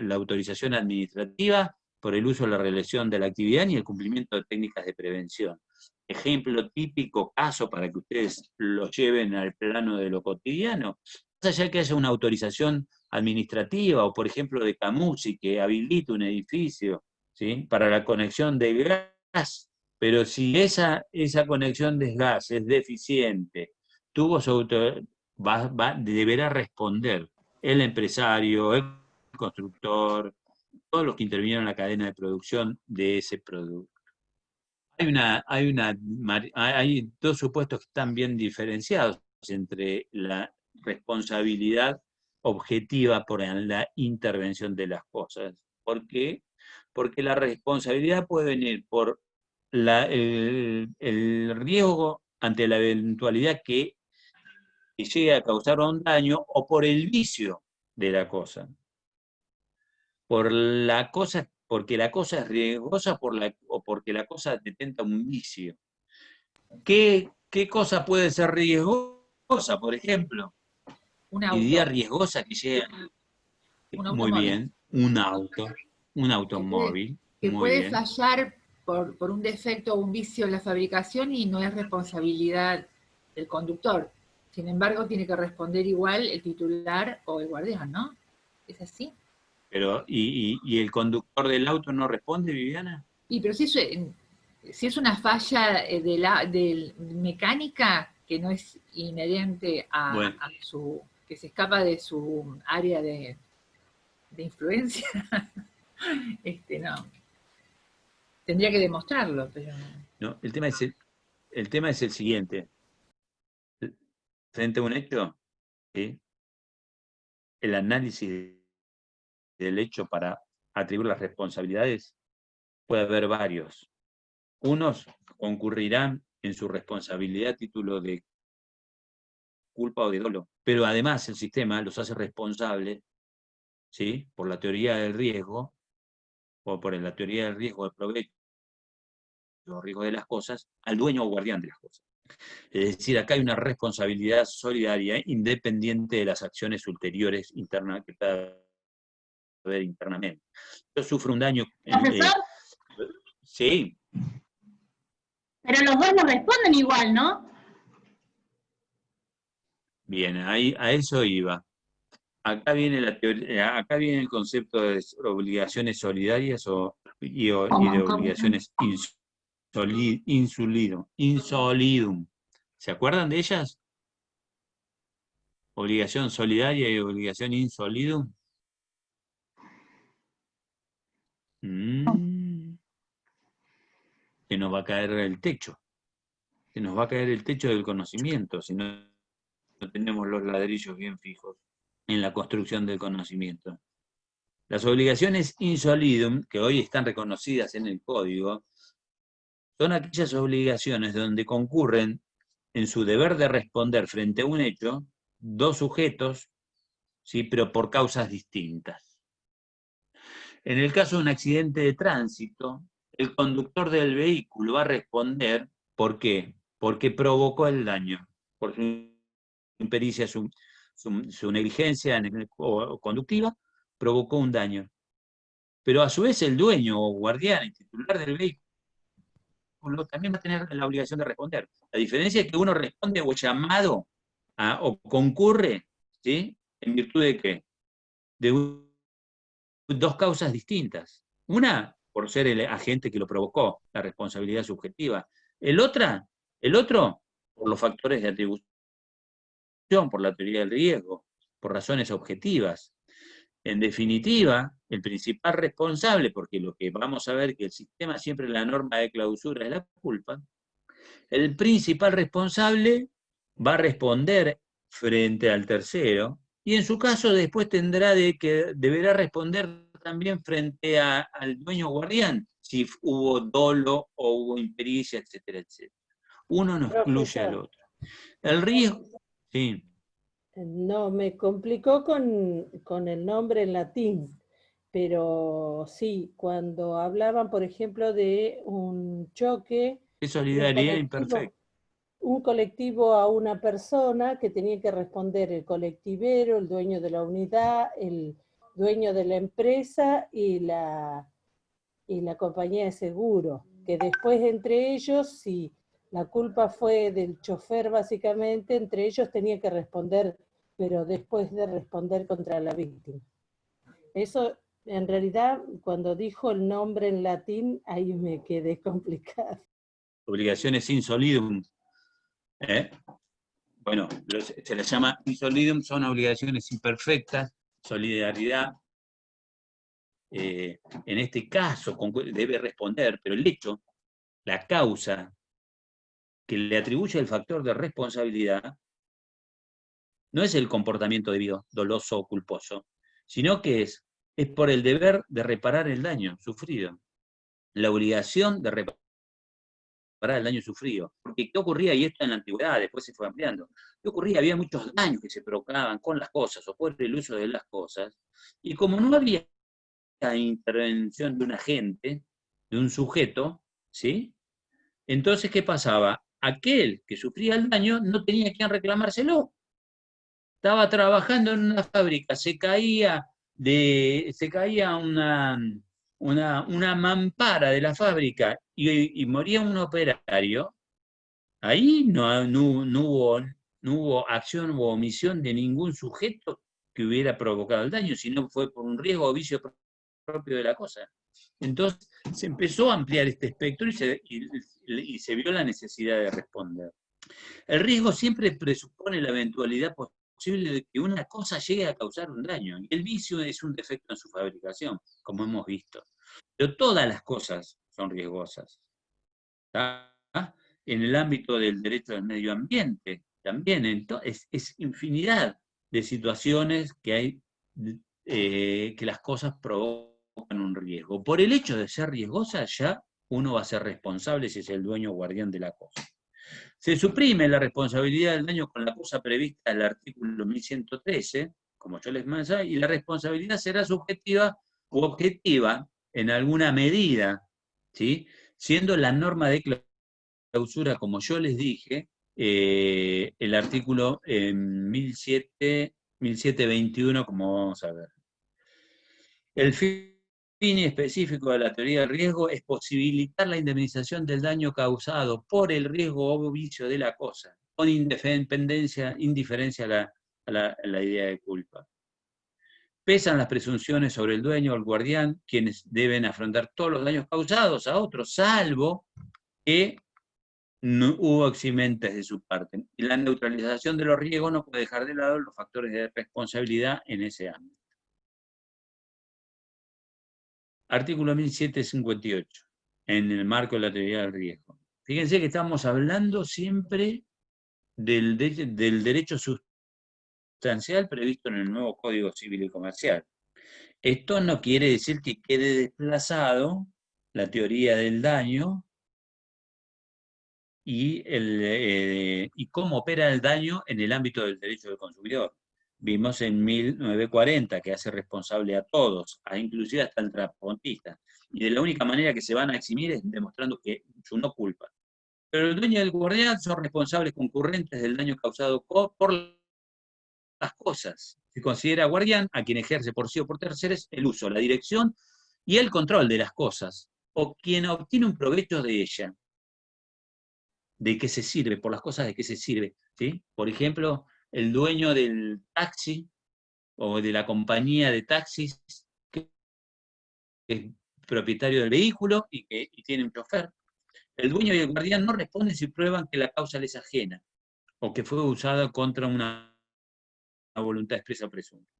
la autorización administrativa por el uso de la realización de la actividad ni el cumplimiento de técnicas de prevención. Ejemplo típico, caso para que ustedes lo lleven al plano de lo cotidiano, más allá de que haya una autorización administrativa o, por ejemplo, de Camusi que habilite un edificio, ¿sí?, para la conexión de gas, pero si esa conexión de gas es deficiente, deberá responder el empresario, el constructor, todos los que intervinieron en la cadena de producción de ese producto. Hay dos supuestos que están bien diferenciados entre la responsabilidad objetiva por la intervención de las cosas. ¿Por qué? Porque la responsabilidad puede venir por el riesgo ante la eventualidad que llegue a causar un daño o por el vicio de la cosa. Porque la cosa es riesgosa o porque la cosa detenta un vicio. ¿Qué cosa puede ser riesgosa, por ejemplo? Un Y diría auto. riesgosa que llega. Un Muy automóvil. bien, un automóvil. Que muy puede bien. fallar por un defecto o un vicio en la fabricación y no es responsabilidad del conductor. Sin embargo, tiene que responder igual el titular o el guardián, ¿no? ¿Es así? Pero, ¿y el conductor del auto no responde, Viviana? Pero si es una falla de mecánica, que no es inherente Bueno. a su, que se escapa de su área de influencia, no. Tendría que demostrarlo, pero... No, el tema es el siguiente. Frente a un hecho, ¿sí? El análisis del hecho para atribuir las responsabilidades puede haber varios. Unos concurrirán en su responsabilidad a título de culpa o de dolo, pero además el sistema los hace responsables, ¿sí? Por la teoría del riesgo, o por la teoría del riesgo de provecho, o riesgo de las cosas, al dueño o guardián de las cosas. Es decir, acá hay una responsabilidad solidaria independiente de las acciones ulteriores internas que pueda haber internamente. Yo sufro un daño... ¿Profesor? Sí. Pero los dos no responden igual, ¿no? Bien, ahí, a eso iba. Acá viene la teoría, acá viene el concepto de obligaciones solidarias y de obligaciones insolidum. ¿Se acuerdan de ellas? Obligación solidaria y obligación insolidum. Se nos va a caer el techo. Se nos va a caer el techo del conocimiento si no tenemos los ladrillos bien fijos en la construcción del conocimiento. Las obligaciones insolidum, que hoy están reconocidas en el código, son aquellas obligaciones donde concurren en su deber de responder frente a un hecho dos sujetos, ¿sí? Pero por causas distintas. En el caso de un accidente de tránsito, el conductor del vehículo va a responder, ¿por qué? Porque provocó el daño, por su impericia, su negligencia conductiva, provocó un daño. Pero a su vez el dueño o guardián, el titular del vehículo, también va a tener la obligación de responder. La diferencia es que uno responde o llamado o concurre, ¿sí? ¿En virtud de qué? De dos causas distintas. Una, por ser el agente que lo provocó, la responsabilidad subjetiva. El otro, por los factores de atribución, por la teoría del riesgo, por razones objetivas. En definitiva, el principal responsable, porque lo que vamos a ver que el sistema siempre la norma de clausura es la culpa, el principal responsable va a responder frente al tercero y en su caso después deberá responder también frente al dueño guardián, si hubo dolo o hubo impericia, etcétera, etcétera. Uno no excluye al otro. El riesgo, sí. No, me complicó con el nombre en latín, pero sí, cuando hablaban, por ejemplo, de un choque, Es solidaridad imperfecta. Un colectivo a una persona que tenía que responder el colectivero, el dueño de la unidad, el dueño de la empresa y la compañía de seguro, que después entre ellos, si la culpa fue del chofer básicamente, entre ellos tenía que responder, pero después de responder contra la víctima. Eso, en realidad, cuando dijo el nombre en latín, ahí me quedé complicada. Obligaciones insolidum. Bueno, se les llama insolidum, son obligaciones imperfectas, solidaridad. En este caso debe responder, pero el hecho, la causa que le atribuye el factor de responsabilidad, no es el comportamiento debido, doloso o culposo, sino que es por el deber de reparar el daño sufrido, la obligación de reparar el daño sufrido. Porque ¿qué ocurría? Y esto en la antigüedad, después se fue ampliando. ¿Qué ocurría? Había muchos daños que se provocaban con las cosas o por el uso de las cosas, y como no había intervención de un agente, de un sujeto, ¿sí? Entonces, ¿qué pasaba? Aquel que sufría el daño no tenía quien reclamárselo. Estaba trabajando en una fábrica, se caía una mampara de la fábrica y moría un operario. Ahí no hubo acción u omisión de ningún sujeto que hubiera provocado el daño, sino fue por un riesgo o vicio propio de la cosa. Entonces se empezó a ampliar este espectro y se vio la necesidad de responder. El riesgo siempre presupone la eventualidad posible de que una cosa llegue a causar un daño. Y el vicio es un defecto en su fabricación, como hemos visto. Pero todas las cosas son riesgosas. ¿Tá? En el ámbito del derecho al medio ambiente, también es infinidad de situaciones que hay que las cosas provocan un riesgo. Por el hecho de ser riesgosas, ya uno va a ser responsable si es el dueño o guardián de la cosa. Se suprime la responsabilidad del daño con la cosa prevista en el artículo 1113, como yo les mencioné, y la responsabilidad será subjetiva u objetiva en alguna medida, ¿sí? Siendo la norma de clausura, como yo les dije, el artículo 1721, como vamos a ver. El fin específico de la teoría del riesgo es posibilitar la indemnización del daño causado por el riesgo o vicio de la cosa, con indiferencia a la idea de culpa. Pesan las presunciones sobre el dueño o el guardián, quienes deben afrontar todos los daños causados a otros, salvo que no hubo eximentes de su parte. Y la neutralización de los riesgos no puede dejar de lado los factores de responsabilidad en ese ámbito. Artículo 1758, en el marco de la teoría del riesgo. Fíjense que estamos hablando siempre del derecho sustancial previsto en el nuevo Código Civil y Comercial. Esto no quiere decir que quede desplazado la teoría del daño y cómo opera el daño en el ámbito del derecho del consumidor. Vimos en 1940 que hace responsable a todos, inclusive hasta el transportista. Y de la única manera que se van a eximir es demostrando que su no culpa. Pero el dueño del guardián son responsables concurrentes del daño causado por las cosas. Se considera guardián a quien ejerce por sí o por terceros el uso, la dirección y el control de las cosas, o quien obtiene un provecho de ella. ¿De qué se sirve? Por las cosas de qué se sirve, ¿sí? Por ejemplo, el dueño del taxi o de la compañía de taxis que es propietario del vehículo y tiene un chofer. El dueño y el guardián no responden si prueban que la causa les es ajena o que fue usada contra una voluntad expresa o presunta.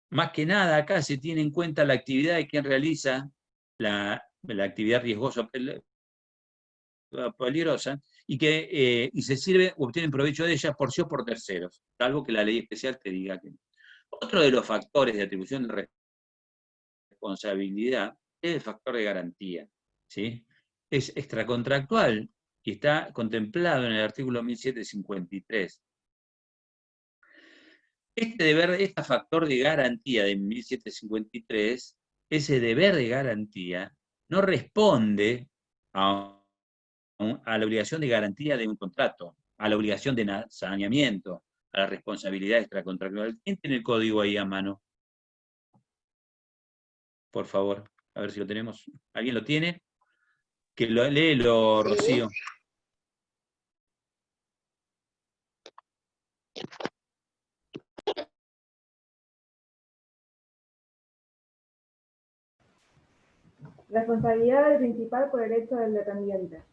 Más que nada, acá se tiene en cuenta la actividad de quien realiza la actividad riesgosa peligrosa y se sirve o obtienen provecho de ella por sí o por terceros, salvo que la ley especial te diga que no. Otro de los factores de atribución de responsabilidad es el factor de garantía, ¿sí? Es extracontractual y está contemplado en el artículo 1753. Este factor de garantía de 1753, ese deber de garantía, no responde a la obligación de garantía de un contrato, a la obligación de saneamiento, a la responsabilidad extracontractual. ¿Quién tiene el código ahí a mano? Por favor, a ver si lo tenemos. ¿Alguien lo tiene? Que lo léelo, Rocío. Responsabilidad del principal por el hecho del dependiente.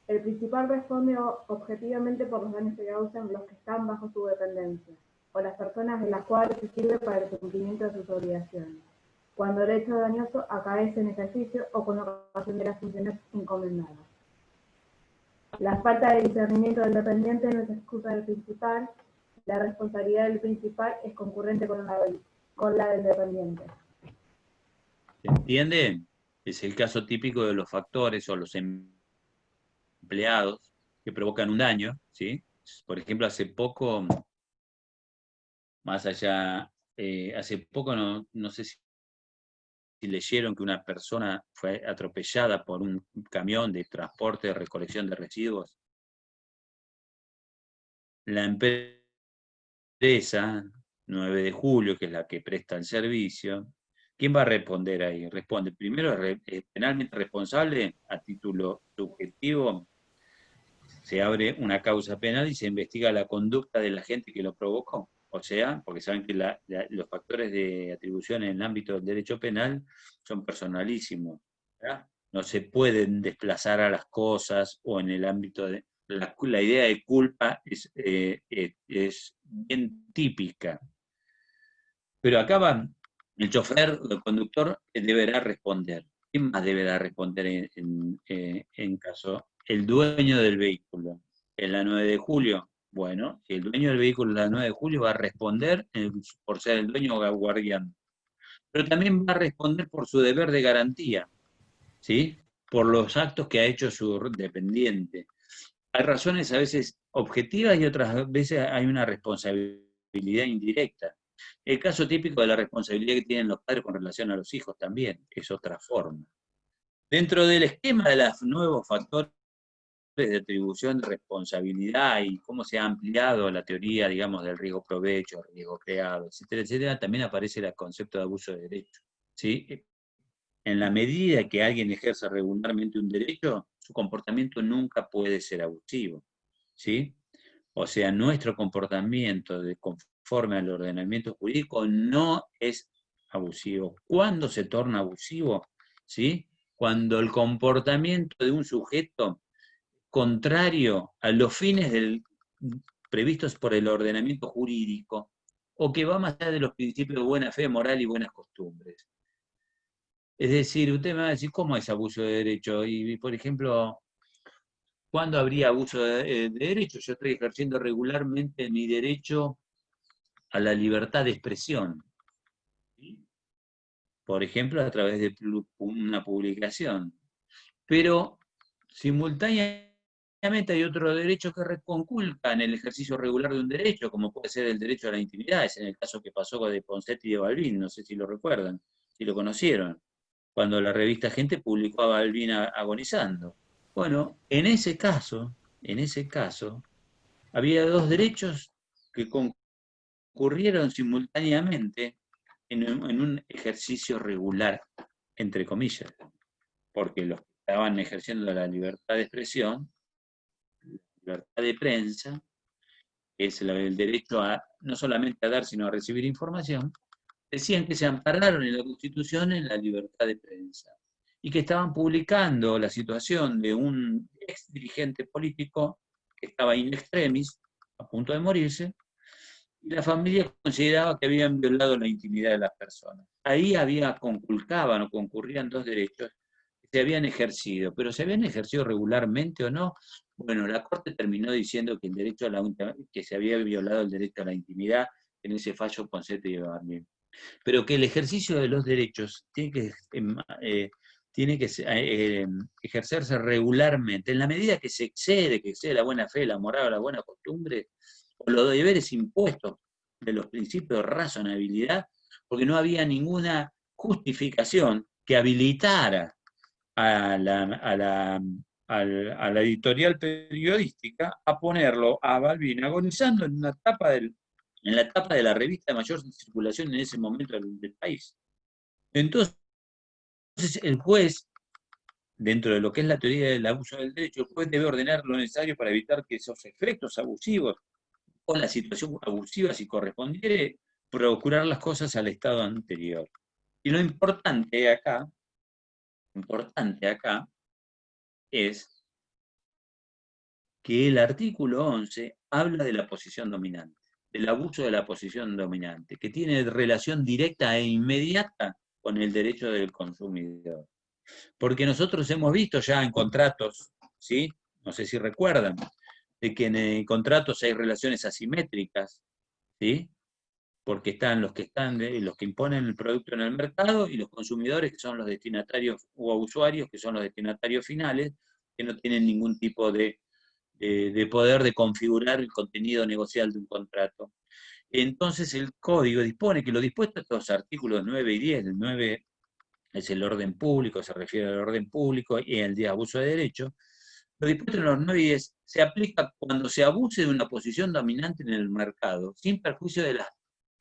El principal responde objetivamente por los daños que causan los que están bajo su dependencia, o las personas de las cuales se sirve para el cumplimiento de sus obligaciones, cuando el hecho dañoso acaece en ejercicio o con ocasión de las funciones encomendadas. La falta de discernimiento del dependiente no es excusa del principal, la responsabilidad del principal es concurrente con la del dependiente. ¿Se entiende? Es el caso típico de los factores o los empleados que provocan un daño, ¿sí? Por ejemplo, hace poco, no sé si leyeron que una persona fue atropellada por un camión de transporte de recolección de residuos. La empresa 9 de julio, que es la que presta el servicio, ¿quién va a responder ahí? Responde, primero, es penalmente responsable a título subjetivo. Se abre una causa penal y se investiga la conducta de la gente que lo provocó. O sea, porque saben que los factores de atribución en el ámbito del derecho penal son personalísimos, ¿verdad? No se pueden desplazar a las cosas o en el ámbito la idea de culpa es bien típica. Pero acá va el chofer, el conductor, deberá responder. ¿Quién más deberá responder en caso? El dueño del vehículo. En la 9 de julio, bueno, si el dueño del vehículo en la 9 de julio va a responder por ser el dueño o guardián. Pero también va a responder por su deber de garantía, ¿sí? Por los actos que ha hecho su dependiente. Hay razones a veces objetivas y otras veces hay una responsabilidad indirecta. El caso típico de la responsabilidad que tienen los padres con relación a los hijos también es otra forma. Dentro del esquema de los nuevos factores de atribución de responsabilidad y cómo se ha ampliado la teoría, digamos, del riesgo provecho, riesgo creado, etcétera, etcétera, también aparece el concepto de abuso de derecho, ¿sí? En la medida que alguien ejerza regularmente un derecho, su comportamiento nunca puede ser abusivo, ¿sí? O sea, nuestro comportamiento conforme al ordenamiento jurídico no es abusivo. ¿Cuándo se torna abusivo? ¿Sí? Cuando el comportamiento de un sujeto contrario a los fines previstos por el ordenamiento jurídico o que va más allá de los principios de buena fe, moral y buenas costumbres. Es decir, usted me va a decir, ¿cómo es abuso de derecho? Y, por ejemplo, ¿cuándo habría abuso de derecho? Yo estoy ejerciendo regularmente mi derecho a la libertad de expresión. ¿Sí? Por ejemplo, a través de una publicación. Pero, simultáneamente hay otros derechos que conculcan el ejercicio regular de un derecho, como puede ser el derecho a la intimidad. Es en el caso que pasó de Ponseti y de Balbín, no sé si lo recuerdan, si lo conocieron, cuando la revista Gente publicó a Balbín agonizando. Bueno, en ese caso, había dos derechos que concurrieron simultáneamente en un ejercicio regular, entre comillas, porque los que estaban ejerciendo la libertad de expresión, libertad de prensa, que es el derecho a no solamente a dar, sino a recibir información, decían que se ampararon en la Constitución en la libertad de prensa y que estaban publicando la situación de un ex dirigente político que estaba in extremis, a punto de morirse, y la familia consideraba que habían violado la intimidad de las personas. Ahí conculcaban o concurrían dos derechos que se habían ejercido, pero ¿se habían ejercido regularmente o no? Bueno, la Corte terminó diciendo que, que se había violado el derecho a la intimidad en ese fallo Ponseti y Balbín, pero que el ejercicio de los derechos tiene que ejercerse regularmente, en la medida que excede la buena fe, la moral o la buena costumbre, o los deberes impuestos de los principios de razonabilidad, porque no había ninguna justificación que habilitara a la editorial periodística a ponerlo a Balbín agonizando en la tapa de la revista de mayor circulación en ese momento del país. Entonces, el juez, dentro de lo que es la teoría del abuso del derecho, el juez debe ordenar lo necesario para evitar que esos efectos abusivos o la situación abusiva, si correspondiere, procurar las cosas al estado anterior. Y lo importante acá es que el artículo 11 habla de la posición dominante, del abuso de la posición dominante, que tiene relación directa e inmediata con el derecho del consumidor. Porque nosotros hemos visto ya en contratos, ¿sí? No sé si recuerdan, de que en contratos hay relaciones asimétricas, ¿sí? Porque están los que imponen el producto en el mercado y los consumidores, que son los destinatarios o usuarios, que son los destinatarios finales, que no tienen ningún tipo de poder de configurar el contenido negocial de un contrato. Entonces el código dispone que lo dispuesto en los artículos 9 y 10, el 9 es el orden público, se refiere al orden público y el de abuso de derecho, lo dispuesto en los 9 y 10 se aplica cuando se abuse de una posición dominante en el mercado, sin perjuicio de las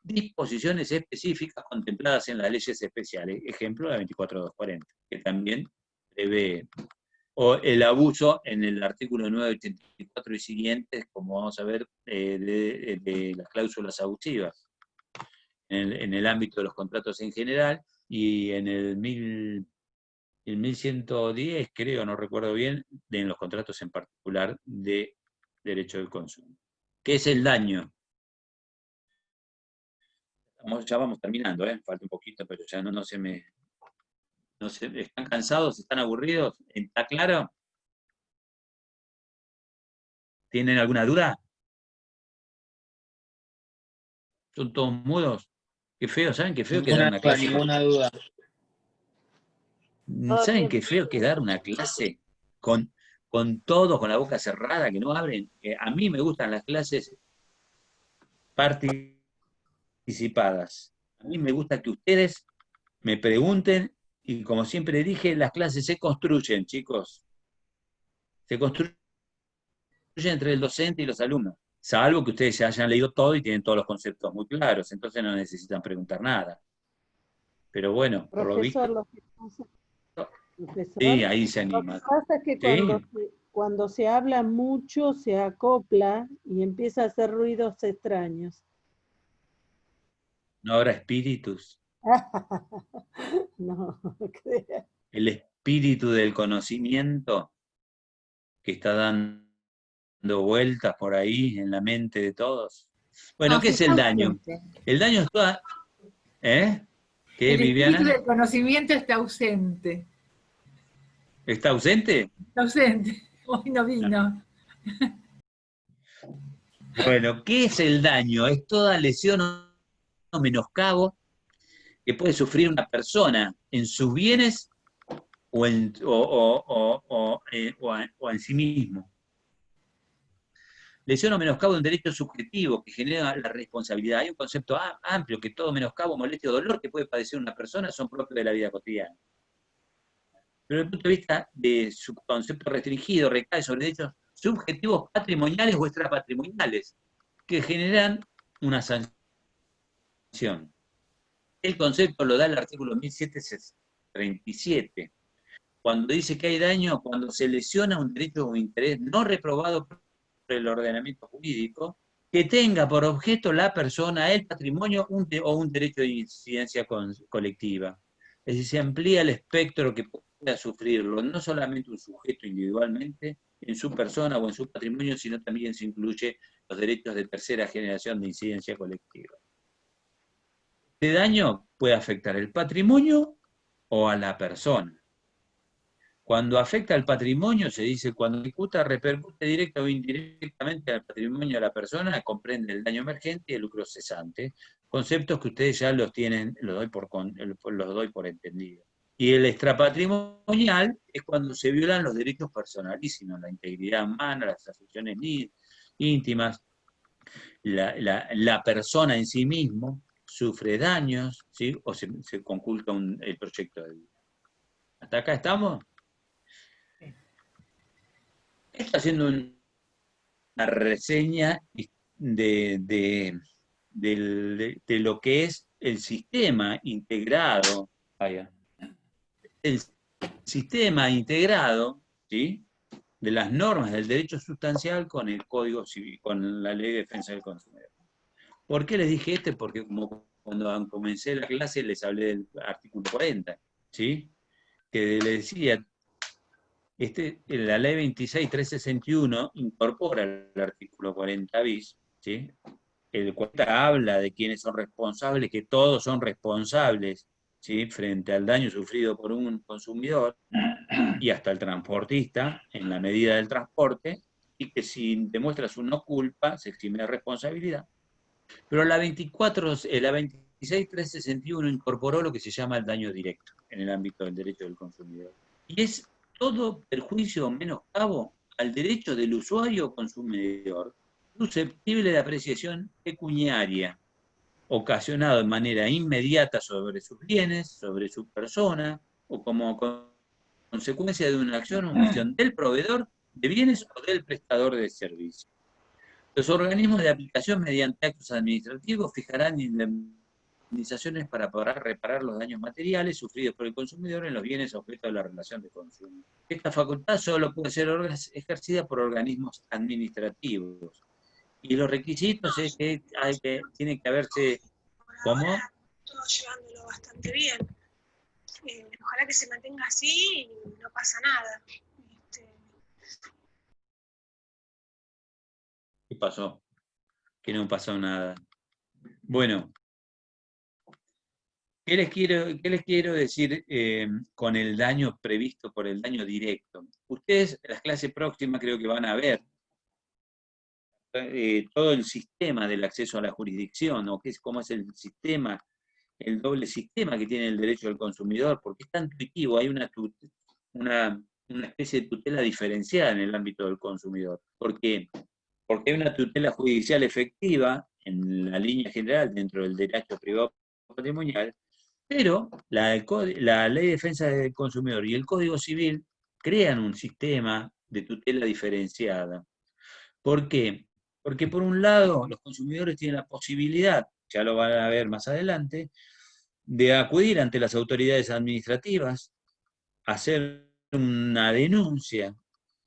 disposiciones específicas contempladas en las leyes especiales, ejemplo la 24240, que también prevé, o el abuso en el artículo 984 y siguientes, como vamos a ver, de las cláusulas abusivas, en el ámbito de los contratos en general, y en el el 1110, creo, no recuerdo bien, en los contratos en particular de derecho del consumo. ¿Qué es el daño? Ya vamos terminando, falta un poquito, pero ya no se me... ¿Están cansados? ¿Están aburridos? ¿Está claro? ¿Tienen alguna duda? ¿Son todos mudos? Qué feo, ¿saben qué feo que dar una clase? Ninguna duda. ¿Saben qué feo que dar una clase con todos con la boca cerrada, que no abren? A mí me gustan las clases participadas. A mí me gusta que ustedes me pregunten y, como siempre dije, las clases se construyen, chicos. Se construyen entre el docente y los alumnos. Salvo que ustedes ya hayan leído todo y tienen todos los conceptos muy claros, entonces no necesitan preguntar nada. Pero bueno, por lo visto... Profesor, Sí, ahí se lo anima. que pasa es que cuando se habla mucho se acopla y empieza a hacer ruidos extraños. No habrá espíritus. No, crea. El espíritu del conocimiento que está dando vueltas por ahí en la mente de todos. Bueno, No, ¿qué sí es el está daño? ausente. El daño es toda... ¿Qué, El Viviana? espíritu del conocimiento está ausente. ¿Está ausente? Está ausente. Hoy no vino. Bueno, ¿qué es el daño? Es toda lesión o menoscabo que puede sufrir una persona en sus bienes o en sí mismo. Lesión o menoscabo de un derecho subjetivo que genera la responsabilidad. Hay un concepto amplio que todo menoscabo, molestia o dolor que puede padecer una persona son propios de la vida cotidiana. Pero desde el punto de vista de su concepto restringido, recae sobre derechos subjetivos patrimoniales o extrapatrimoniales que generan una sanción. El concepto lo da el artículo 1737, cuando dice que hay daño cuando se lesiona un derecho o interés no reprobado por el ordenamiento jurídico que tenga por objeto la persona, el patrimonio o un derecho de incidencia colectiva. Es decir, se amplía el espectro que pueda sufrirlo, no solamente un sujeto individualmente, en su persona o en su patrimonio, sino también se incluye los derechos de tercera generación de incidencia colectiva. Este daño puede afectar el patrimonio o a la persona. Cuando afecta al patrimonio, se dice, cuando ejecuta, repercute directa o indirectamente al patrimonio de la persona, comprende el daño emergente y el lucro cesante, conceptos que ustedes ya los tienen, los doy por entendido. Y el extrapatrimonial es cuando se violan los derechos personalísimos, la integridad humana, las afecciones íntimas, la persona en sí mismo sufre daños, ¿sí? O se conculca el proyecto de vida. ¿Hasta acá estamos? Está haciendo una reseña de lo que es el sistema integrado, el sistema integrado, ¿sí?, de las normas del derecho sustancial con el Código Civil, con la Ley de Defensa del Consumidor. ¿Por qué les dije Porque como cuando comencé la clase les hablé del artículo 40, ¿sí?, que les decía, la ley 26.361 incorpora el artículo 40 bis, ¿sí?, el cual habla de quienes son responsables, que todos son responsables, ¿sí?, frente al daño sufrido por un consumidor y hasta el transportista en la medida del transporte, y que si demuestras una culpa se exime de responsabilidad. Pero la 26.361 incorporó lo que se llama el daño directo en el ámbito del derecho del consumidor. Y es todo perjuicio o menoscabo al derecho del usuario o consumidor susceptible de apreciación pecuniaria, ocasionado de manera inmediata sobre sus bienes, sobre su persona, o como consecuencia de una acción o omisión del proveedor de bienes o del prestador de servicios. Los organismos de aplicación mediante actos administrativos fijarán indemnizaciones para poder reparar los daños materiales sufridos por el consumidor en los bienes objeto de la relación de consumo. Esta facultad solo puede ser ejercida por organismos administrativos. Y los requisitos es que tiene que haberse... ¿Cómo? Todo llevándolo bastante bien. ojalá que se mantenga así y no pasa nada. ¿Qué pasó? Que no pasó nada. Bueno, ¿qué les quiero decir con el daño previsto por el daño directo? Ustedes, en las clases próximas, creo que van a ver todo el sistema del acceso a la jurisdicción, o cómo es el sistema, el doble sistema que tiene el derecho del consumidor, porque es tan intuitivo, hay una especie de tutela diferenciada en el ámbito del consumidor. ¿Por qué? Porque hay una tutela judicial efectiva, en la línea general, dentro del derecho privado patrimonial, pero la Ley de Defensa del Consumidor y el Código Civil crean un sistema de tutela diferenciada. ¿Por qué? Porque por un lado los consumidores tienen la posibilidad, ya lo van a ver más adelante, de acudir ante las autoridades administrativas, hacer una denuncia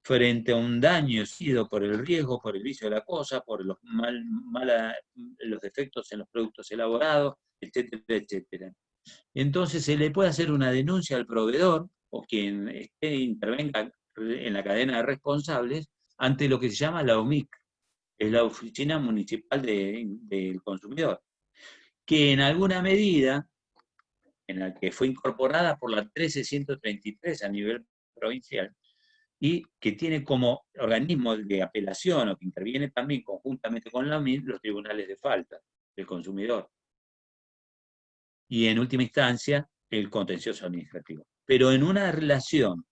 frente a un daño sido por el riesgo, por el vicio de la cosa, por los defectos en los productos elaborados, etcétera, etcétera. Entonces se le puede hacer una denuncia al proveedor o quien intervenga en la cadena de responsables ante lo que se llama la OMIC, es la Oficina Municipal del Consumidor, que en alguna medida, en la que fue incorporada por la 13133 a nivel provincial, y que tiene como organismo de apelación o que interviene también conjuntamente con la OMIC los tribunales de falta del consumidor. Y en última instancia, el contencioso administrativo. Pero en una relación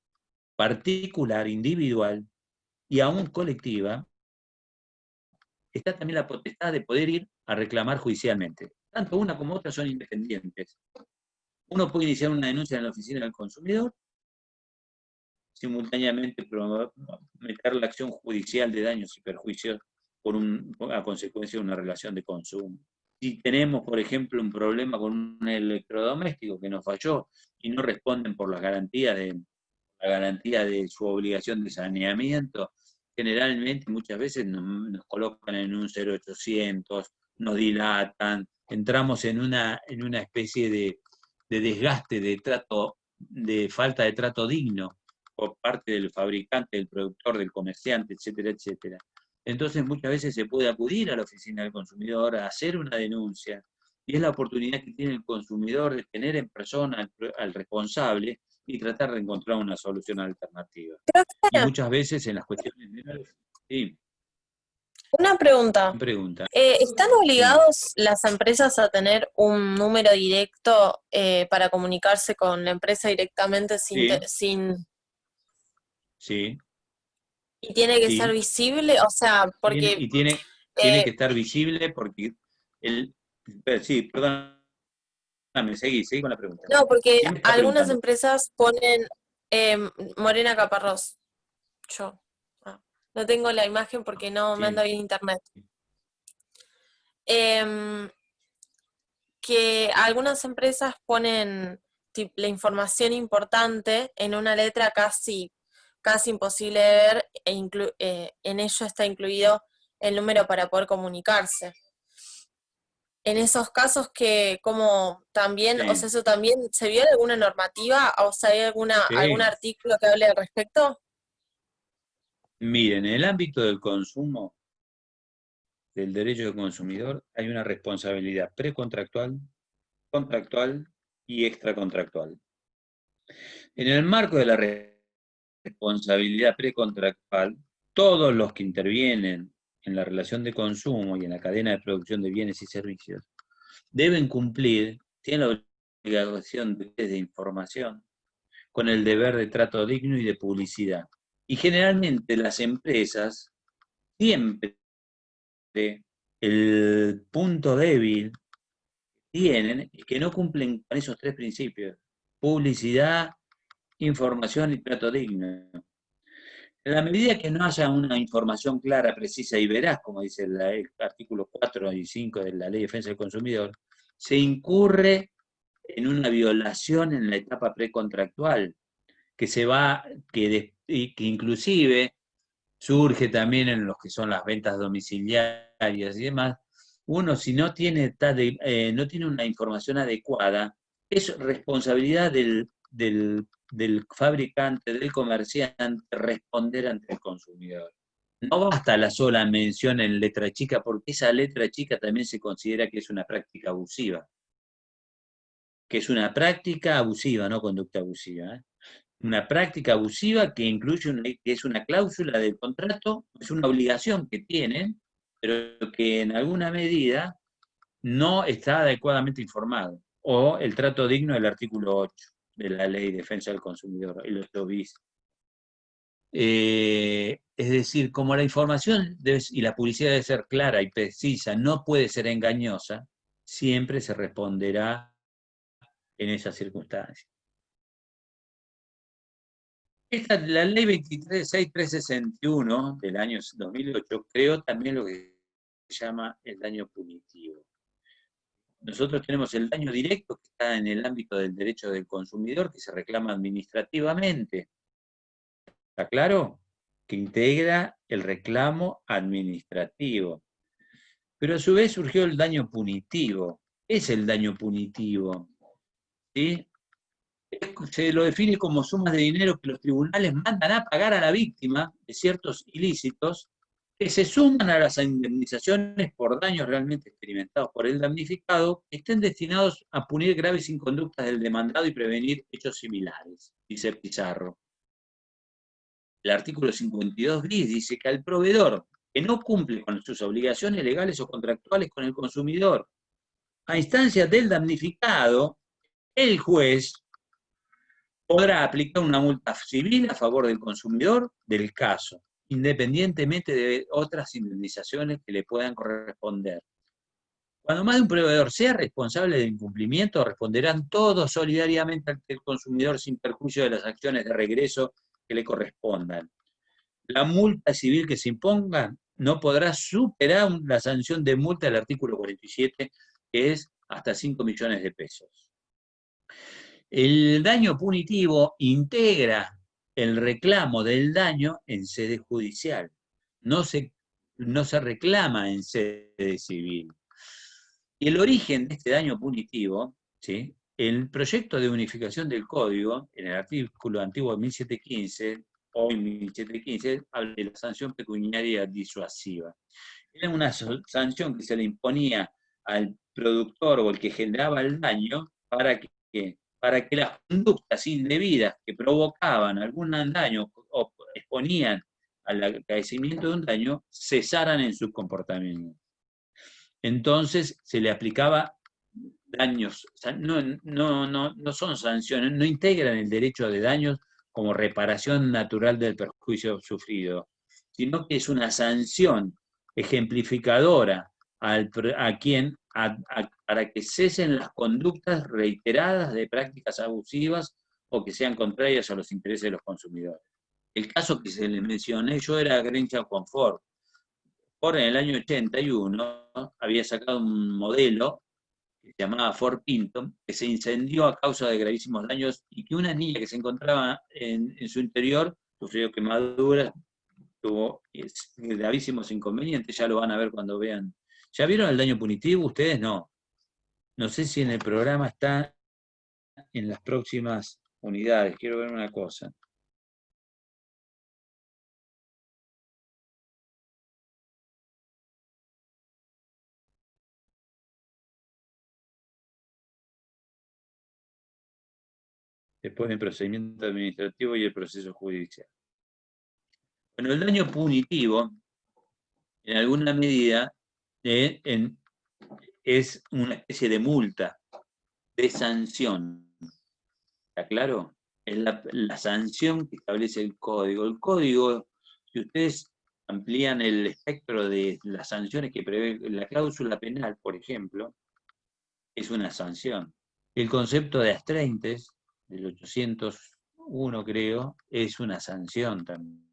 particular, individual y aún colectiva, está también la potestad de poder ir a reclamar judicialmente. Tanto una como otra son independientes. Uno puede iniciar una denuncia en la oficina del consumidor, simultáneamente meter la acción judicial de daños y perjuicios a consecuencia de una relación de consumo. Si tenemos, por ejemplo, un problema con un electrodoméstico que nos falló y no responden por la garantía de su obligación de saneamiento, generalmente muchas veces nos colocan en un 0800, nos dilatan, entramos en una especie de desgaste, de falta de trato digno por parte del fabricante, del productor, del comerciante, etcétera, etcétera. Entonces muchas veces se puede acudir a la oficina del consumidor a hacer una denuncia, y es la oportunidad que tiene el consumidor de tener en persona al responsable y tratar de encontrar una solución alternativa. Y muchas veces en las cuestiones menores, sí. Una pregunta. ¿Están obligados las empresas a tener un número directo para comunicarse con la empresa directamente sin... Sí. ¿Y tiene que ser visible? O sea, porque... Tiene que estar visible porque... Sí, perdóname, seguí con la pregunta. No, porque algunas empresas ponen Morena Caparrós. Yo. No tengo la imagen porque no me anda bien internet. Que algunas empresas ponen la información importante en una letra casi imposible de ver, en ello está incluido el número para poder comunicarse. En esos casos que como también, o sea, eso también, ¿se vio alguna normativa o sea, hay algún artículo que hable al respecto? Miren, en el ámbito del consumo, del derecho del consumidor, hay una responsabilidad precontractual, contractual y extracontractual. En el marco de la responsabilidad precontractual, todos los que intervienen en la relación de consumo y en la cadena de producción de bienes y servicios deben cumplir, tienen la obligación de información, con el deber de trato digno y de publicidad. Y generalmente las empresas, siempre el punto débil que tienen es que no cumplen con esos tres principios: publicidad, información y trato digno. En la medida que no haya una información clara, precisa y veraz, como dice el artículo 4 y 5 de la Ley de Defensa del Consumidor, se incurre en una violación en la etapa precontractual, que inclusive surge también en los que son las ventas domiciliarias y demás. Uno, si no tiene una información adecuada, es responsabilidad del del fabricante, del comerciante, responder ante el consumidor. No basta la sola mención en letra chica, porque esa letra chica también se considera que es una práctica abusiva. Que es una práctica abusiva, no conducta abusiva. Una práctica abusiva que incluye que es una cláusula del contrato, es una obligación que tienen, pero que en alguna medida no está adecuadamente informado. O el trato digno del artículo 8 de la Ley de Defensa del Consumidor, el 8 bis. Es decir, como la información y la publicidad debe ser clara y precisa, no puede ser engañosa, siempre se responderá en esas circunstancias. La ley 23.6361 del año 2008 creó también lo que se llama el daño punitivo. Nosotros tenemos el daño directo, que está en el ámbito del derecho del consumidor, que se reclama administrativamente. ¿Está claro? Que integra el reclamo administrativo. Pero a su vez surgió el daño punitivo. ¿Qué es el daño punitivo? ¿Sí? Se lo define como sumas de dinero que los tribunales mandan a pagar a la víctima de ciertos ilícitos que se suman a las indemnizaciones por daños realmente experimentados por el damnificado, que estén destinados a punir graves inconductas del demandado y prevenir hechos similares, dice Pizarro. El artículo 52 bis dice que al proveedor que no cumple con sus obligaciones legales o contractuales con el consumidor, a instancias del damnificado, el juez podrá aplicar una multa civil a favor del consumidor del caso, independientemente de otras indemnizaciones que le puedan corresponder. Cuando más de un proveedor sea responsable del incumplimiento, responderán todos solidariamente ante el consumidor sin perjuicio de las acciones de regreso que le correspondan. La multa civil que se imponga no podrá superar la sanción de multa del artículo 47, que es hasta 5 millones de pesos. El daño punitivo integra el reclamo del daño en sede judicial. No se reclama en sede civil. Y el origen de este daño punitivo, ¿sí? El proyecto de unificación del código, en el artículo antiguo 1715, hoy 1715, habla de la sanción pecuniaria disuasiva. Era una sanción que se le imponía al productor o el que generaba el daño para que las conductas indebidas que provocaban algún daño o exponían al acaecimiento de un daño cesaran en su comportamiento. Entonces se le aplicaba daños, no son sanciones, no integran el derecho de daños como reparación natural del perjuicio sufrido, sino que es una sanción ejemplificadora para que cesen las conductas reiteradas de prácticas abusivas o que sean contrarias a los intereses de los consumidores. El caso que se les mencioné yo era Greenchamp Comfort. Ford en el año 81 había sacado un modelo que se llamaba Ford Pinto, que se incendió a causa de gravísimos daños y que una niña que se encontraba en su interior sufrió quemaduras, tuvo gravísimos inconvenientes, ya lo van a ver cuando vean. ¿Ya vieron el daño punitivo? Ustedes no. No sé si en el programa está en las próximas unidades. Quiero ver una cosa. Después del procedimiento administrativo y el proceso judicial. Bueno, el daño punitivo, en alguna medida, es una especie de multa, de sanción. ¿Está claro? Es la sanción que establece el código. El código, si ustedes amplían el espectro de las sanciones que prevé la cláusula penal, por ejemplo, es una sanción. El concepto de astraintes, del 801 creo, es una sanción también.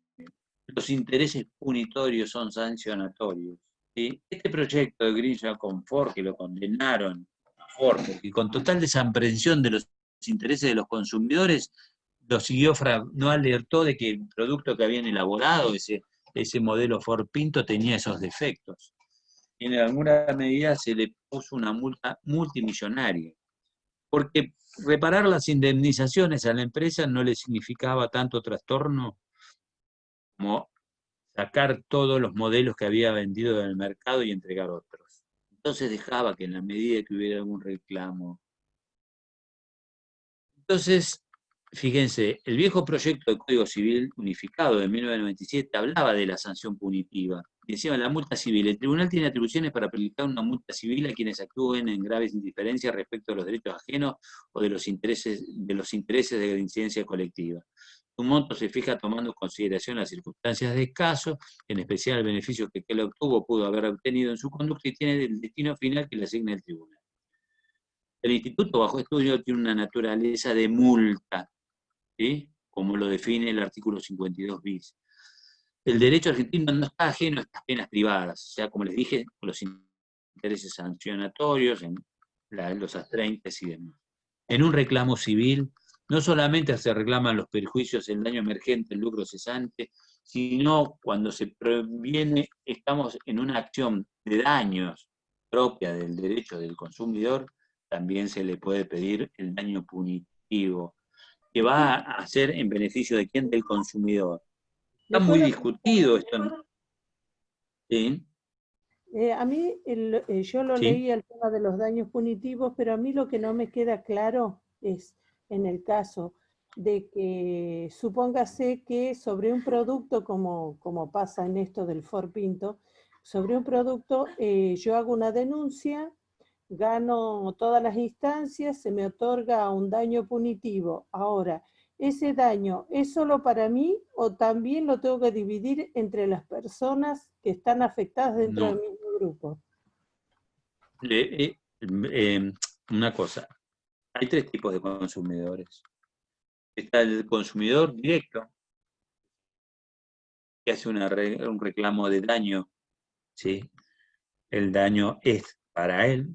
Los intereses punitorios son sancionatorios. ¿Sí? Este proyecto de Greenchamp Comfort, que lo condenaron a Ford, y con total desaprehensión de los intereses de los consumidores, lo siguió, no alertó de que el producto que habían elaborado, ese modelo Ford Pinto, tenía esos defectos. Y en alguna medida se le puso una multa multimillonaria. porque reparar las indemnizaciones a la empresa no le significaba tanto trastorno como sacar todos los modelos que había vendido del mercado y entregar otros. Entonces dejaba que en la medida que hubiera algún reclamo. Entonces, fíjense, el viejo proyecto de Código Civil unificado de 1997 hablaba de la sanción punitiva. Decía la multa civil. El tribunal tiene atribuciones para aplicar una multa civil a quienes actúen en graves indiferencias respecto a los derechos ajenos o de los intereses de incidencia colectiva. Un monto se fija tomando en consideración las circunstancias del caso, en especial el beneficio que él obtuvo pudo haber obtenido en su conducta y tiene el destino final que le asigna el tribunal. El instituto bajo estudio tiene una naturaleza de multa, ¿sí? Como lo define el artículo 52 bis. El derecho argentino no está ajeno a estas penas privadas, o sea, como les dije, los intereses sancionatorios, en los astreintes y demás. En un reclamo civil, no solamente se reclaman los perjuicios, el daño emergente, el lucro cesante, sino cuando se previene, estamos en una acción de daños propia del derecho del consumidor, también se le puede pedir el daño punitivo, que va a ser en beneficio de quién, del consumidor. Está muy discutido esto, ¿no? ¿Sí? A mí, yo lo Sí. leí el tema de los daños punitivos, pero a mí lo que no me queda claro es, en el caso de que, supóngase que sobre un producto, como pasa en esto del Ford Pinto, sobre un producto yo hago una denuncia, gano todas las instancias, se me otorga un daño punitivo. Ahora, ¿ese daño es solo para mí o también lo tengo que dividir entre las personas que están afectadas dentro del mismo grupo? Una cosa, hay tres tipos de consumidores. Está el consumidor directo, que hace un reclamo de daño, ¿sí? El daño es para él.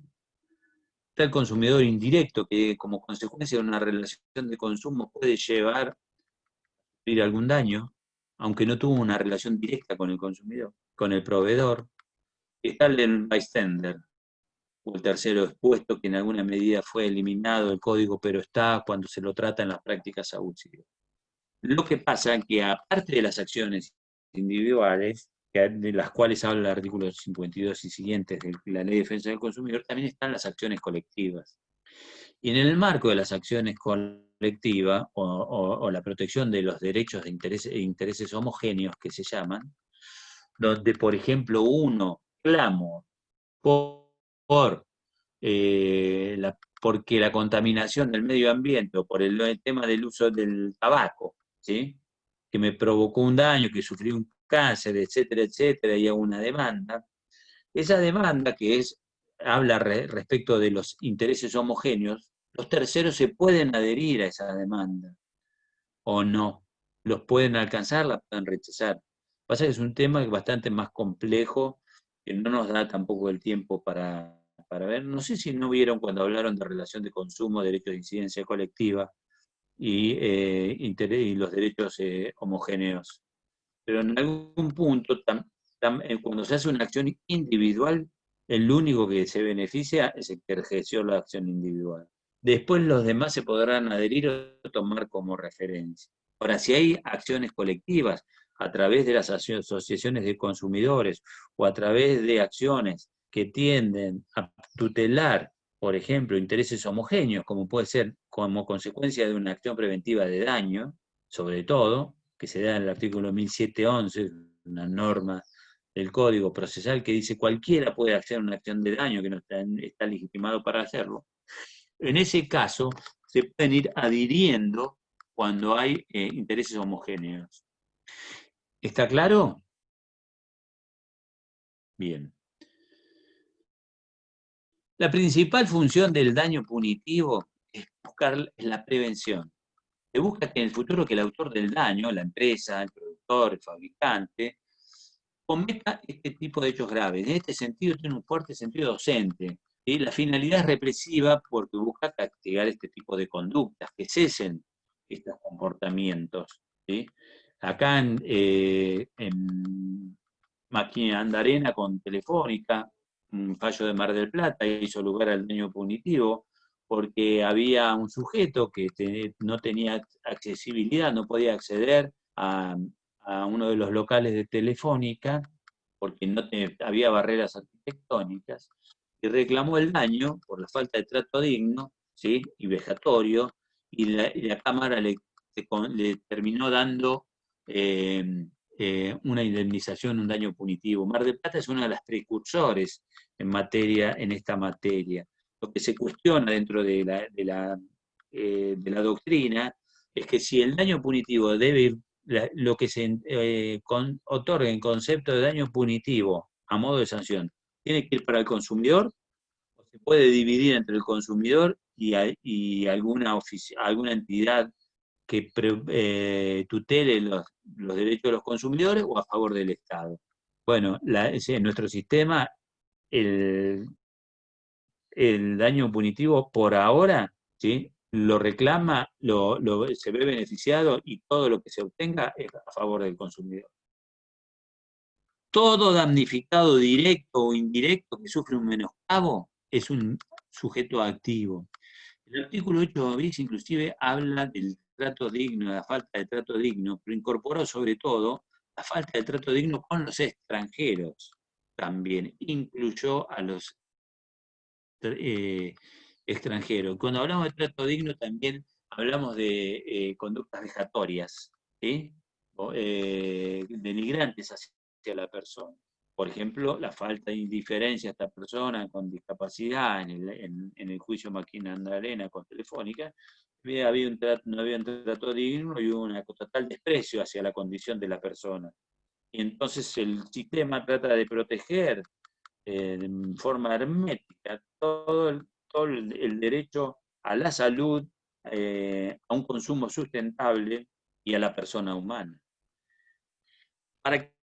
Está el consumidor indirecto, que como consecuencia de una relación de consumo puede llevar a sufrir algún daño, aunque no tuvo una relación directa con el consumidor, con el proveedor. Está el bystander, o el tercero expuesto, que en alguna medida fue eliminado del código, pero está cuando se lo trata en las prácticas abusivas. Lo que pasa es que aparte de las acciones individuales, de las cuales habla el artículo 52 y siguientes de la Ley de Defensa del Consumidor, también están las acciones colectivas. Y en el marco de las acciones colectivas, o la protección de los derechos de intereses homogéneos que se llaman, donde, por ejemplo, uno clama porque la contaminación del medio ambiente o por el tema del uso del tabaco, ¿sí? Que me provocó un daño, que sufrí un cáncer, etcétera, etcétera, y hago una demanda. Esa demanda que habla respecto de los intereses homogéneos, los terceros se pueden adherir a esa demanda o no. Los pueden alcanzar, la pueden rechazar. Pasa que es un tema bastante más complejo, que no nos da tampoco el tiempo para ver. No sé si no vieron cuando hablaron de relación de consumo, derechos de incidencia colectiva y los derechos homogéneos. Pero en algún punto, cuando se hace una acción individual, el único que se beneficia es el que ejerció la acción individual. Después los demás se podrán adherir o tomar como referencia. Ahora, si hay acciones colectivas a través de las asociaciones de consumidores o a través de acciones que tienden a tutelar, por ejemplo, intereses homogéneos, como puede ser como consecuencia de una acción preventiva de daño, sobre todo, que se da en el artículo 1711, una norma del Código Procesal que dice cualquiera puede hacer una acción de daño que no está legitimado para hacerlo. En ese caso, se pueden ir adhiriendo cuando hay intereses homogéneos. ¿Está claro? Bien. La principal función del daño punitivo es buscar la prevención. Se busca que en el futuro que el autor del daño, la empresa, el productor, el fabricante, cometa este tipo de hechos graves. En este sentido tiene un fuerte sentido docente. ¿Sí? La finalidad es represiva porque busca castigar este tipo de conductas, que cesen estos comportamientos. ¿Sí? Acá en Máquina Andarena con Telefónica, un fallo de Mar del Plata hizo lugar al daño punitivo, porque había un sujeto que no tenía accesibilidad, no podía acceder a uno de los locales de Telefónica, porque había barreras arquitectónicas, y reclamó el daño por la falta de trato digno, ¿sí? Y vejatorio, y la Cámara le terminó dando una indemnización, un daño punitivo. Mar del Plata es una de las precursores en esta materia. Lo que se cuestiona dentro de la doctrina es que si el daño punitivo debe ir, lo que se otorga en concepto de daño punitivo a modo de sanción, tiene que ir para el consumidor, o se puede dividir entre el consumidor y alguna entidad que tutele los derechos de los consumidores, o a favor del Estado. Bueno, en nuestro sistema, el daño punitivo por ahora, ¿sí?, lo reclama, se ve beneficiado, y todo lo que se obtenga es a favor del consumidor. Todo damnificado directo o indirecto que sufre un menoscabo es un sujeto activo. El artículo 8 bis inclusive habla del trato digno, de la falta de trato digno, pero incorporó sobre todo la falta de trato digno con los extranjeros. También incluyó a los extranjeros. Cuando hablamos de trato digno también hablamos de conductas vejatorias, ¿sí? Denigrantes hacia la persona. Por ejemplo, la falta de indiferencia a esta persona con discapacidad en el juicio Magdalena con Telefónica. No había un trato digno y un total desprecio hacia la condición de la persona. Y entonces el sistema trata de proteger de forma hermética todo el derecho a la salud, a un consumo sustentable y a la persona humana. Para que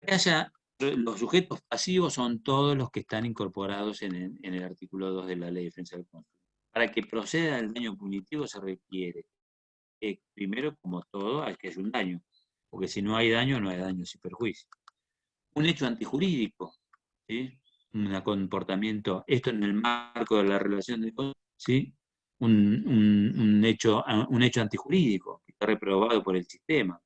haya, los sujetos pasivos son todos los que están incorporados en el artículo 2 de la Ley de Defensa del Consumidor. Para que proceda el daño punitivo se requiere, primero, como todo, hay que haya un daño, porque si no hay daño, no hay daños y perjuicios. Un hecho antijurídico, ¿sí? Un comportamiento, esto en el marco de la relación de consumo, ¿sí? Un hecho antijurídico, que está reprobado por el sistema.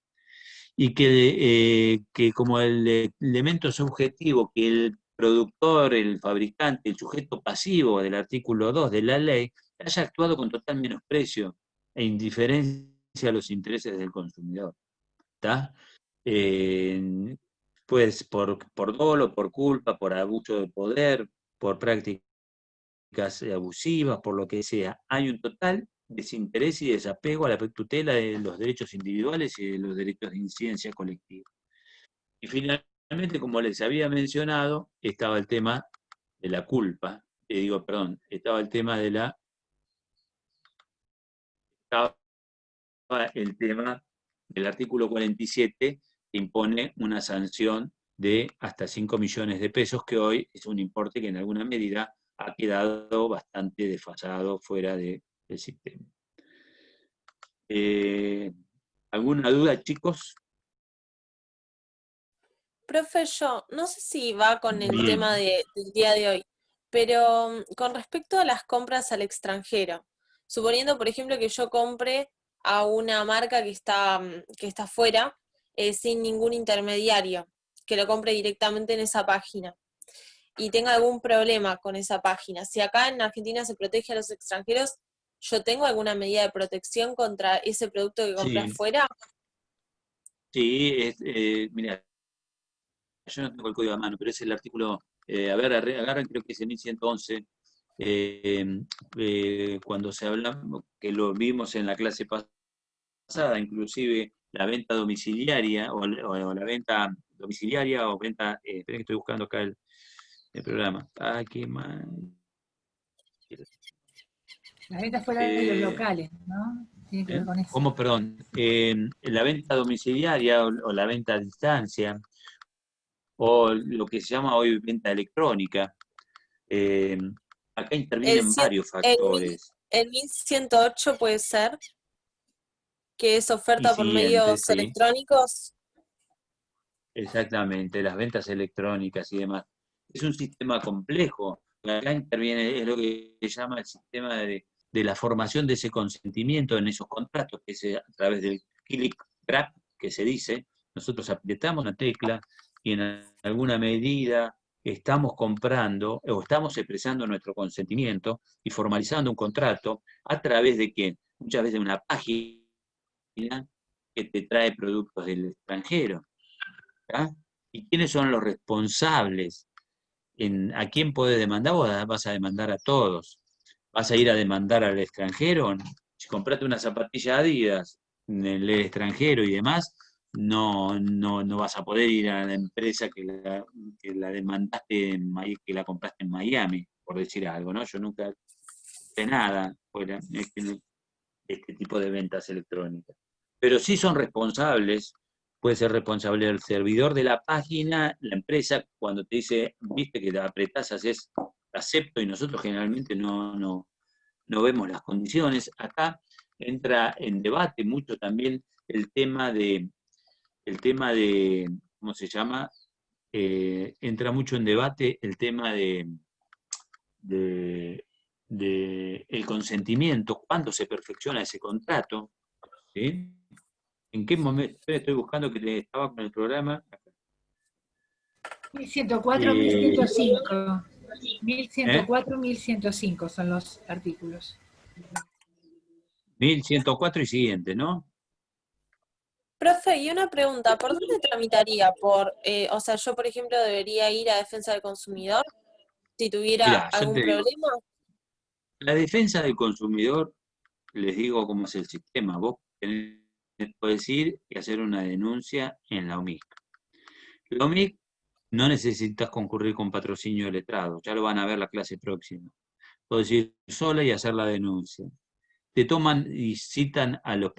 Y que como el elemento subjetivo que el productor, el fabricante, el sujeto pasivo del artículo 2 de la ley, haya actuado con total menosprecio e indiferencia a los intereses del consumidor. ¿Está? Pues por dolo, por culpa, por abuso de poder, por prácticas abusivas, por lo que sea, hay un total desinterés y desapego a la tutela de los derechos individuales y de los derechos de incidencia colectiva. Y finalmente, como les había mencionado, estaba el tema de la culpa, estaba el tema del artículo 47, que impone una sanción de hasta 5 millones de pesos, que hoy es un importe que en alguna medida ha quedado bastante desfasado fuera del sistema. ¿Alguna duda, chicos? Profe, yo no sé si va con el Bien. tema del día de hoy, pero con respecto a las compras al extranjero, suponiendo, por ejemplo, que yo compre a una marca que está fuera, sin ningún intermediario, que lo compre directamente en esa página, y tenga algún problema con esa página, si acá en Argentina se protege a los extranjeros, ¿yo tengo alguna medida de protección contra ese producto que compré afuera? Sí, mira, yo no tengo el código a mano, pero es el artículo, agarran, creo que es el 1111, cuando se habla, que lo vimos en la clase pasada, inclusive la venta domiciliaria, o la venta domiciliaria, o venta, esperen que estoy buscando acá el programa. ¡Ay, qué mal! La venta fuera de los locales, ¿no? Tiene que ver con eso. ¿Cómo, perdón? La venta domiciliaria o la venta a distancia, o lo que se llama hoy venta electrónica. Acá intervienen varios factores. El 1108 puede ser, que es oferta por medios electrónicos. Exactamente, las ventas electrónicas y demás. Es un sistema complejo, acá interviene, es lo que se llama el sistema de la formación de ese consentimiento en esos contratos, que es a través del click-grab, que se dice, nosotros apretamos una tecla y en alguna medida estamos comprando o estamos expresando nuestro consentimiento y formalizando un contrato a través de que muchas veces una página que te trae productos del extranjero. ¿Ah? ¿Y quiénes son los responsables? ¿A quién podés demandar? Vos vas a demandar a todos. ¿Vas a ir a demandar al extranjero? Si compraste una zapatilla Adidas en el extranjero y demás, no vas a poder ir a la empresa que la demandaste, que la compraste en Miami, por decir algo, ¿no? Yo nunca hice nada fuera este tipo de ventas electrónicas. Pero sí son responsables. Puede ser responsable del servidor de la página, la empresa, cuando te dice, viste que apretás, haces acepto, y nosotros generalmente no vemos las condiciones. Acá entra en debate mucho también el tema de ¿cómo se llama? Entra mucho en debate el tema de el consentimiento, cuándo se perfecciona ese contrato, ¿sí? ¿En qué momento? Estoy buscando que estaba con el programa. 1104, 1105. 1104, 1105 son los artículos. 1104 y siguiente, ¿no? Profe, y una pregunta, ¿por dónde tramitaría? O sea, yo, por ejemplo, debería ir a Defensa del Consumidor si tuviera Mirá, yo algún te digo, problema. la defensa del consumidor, les digo cómo es el sistema. Vos podés ir y hacer una denuncia en la OMIC. La OMIC no necesitas concurrir con patrocinio de letrado, ya lo van a ver la clase próxima. Podés ir sola y hacer la denuncia. Te toman y citan a los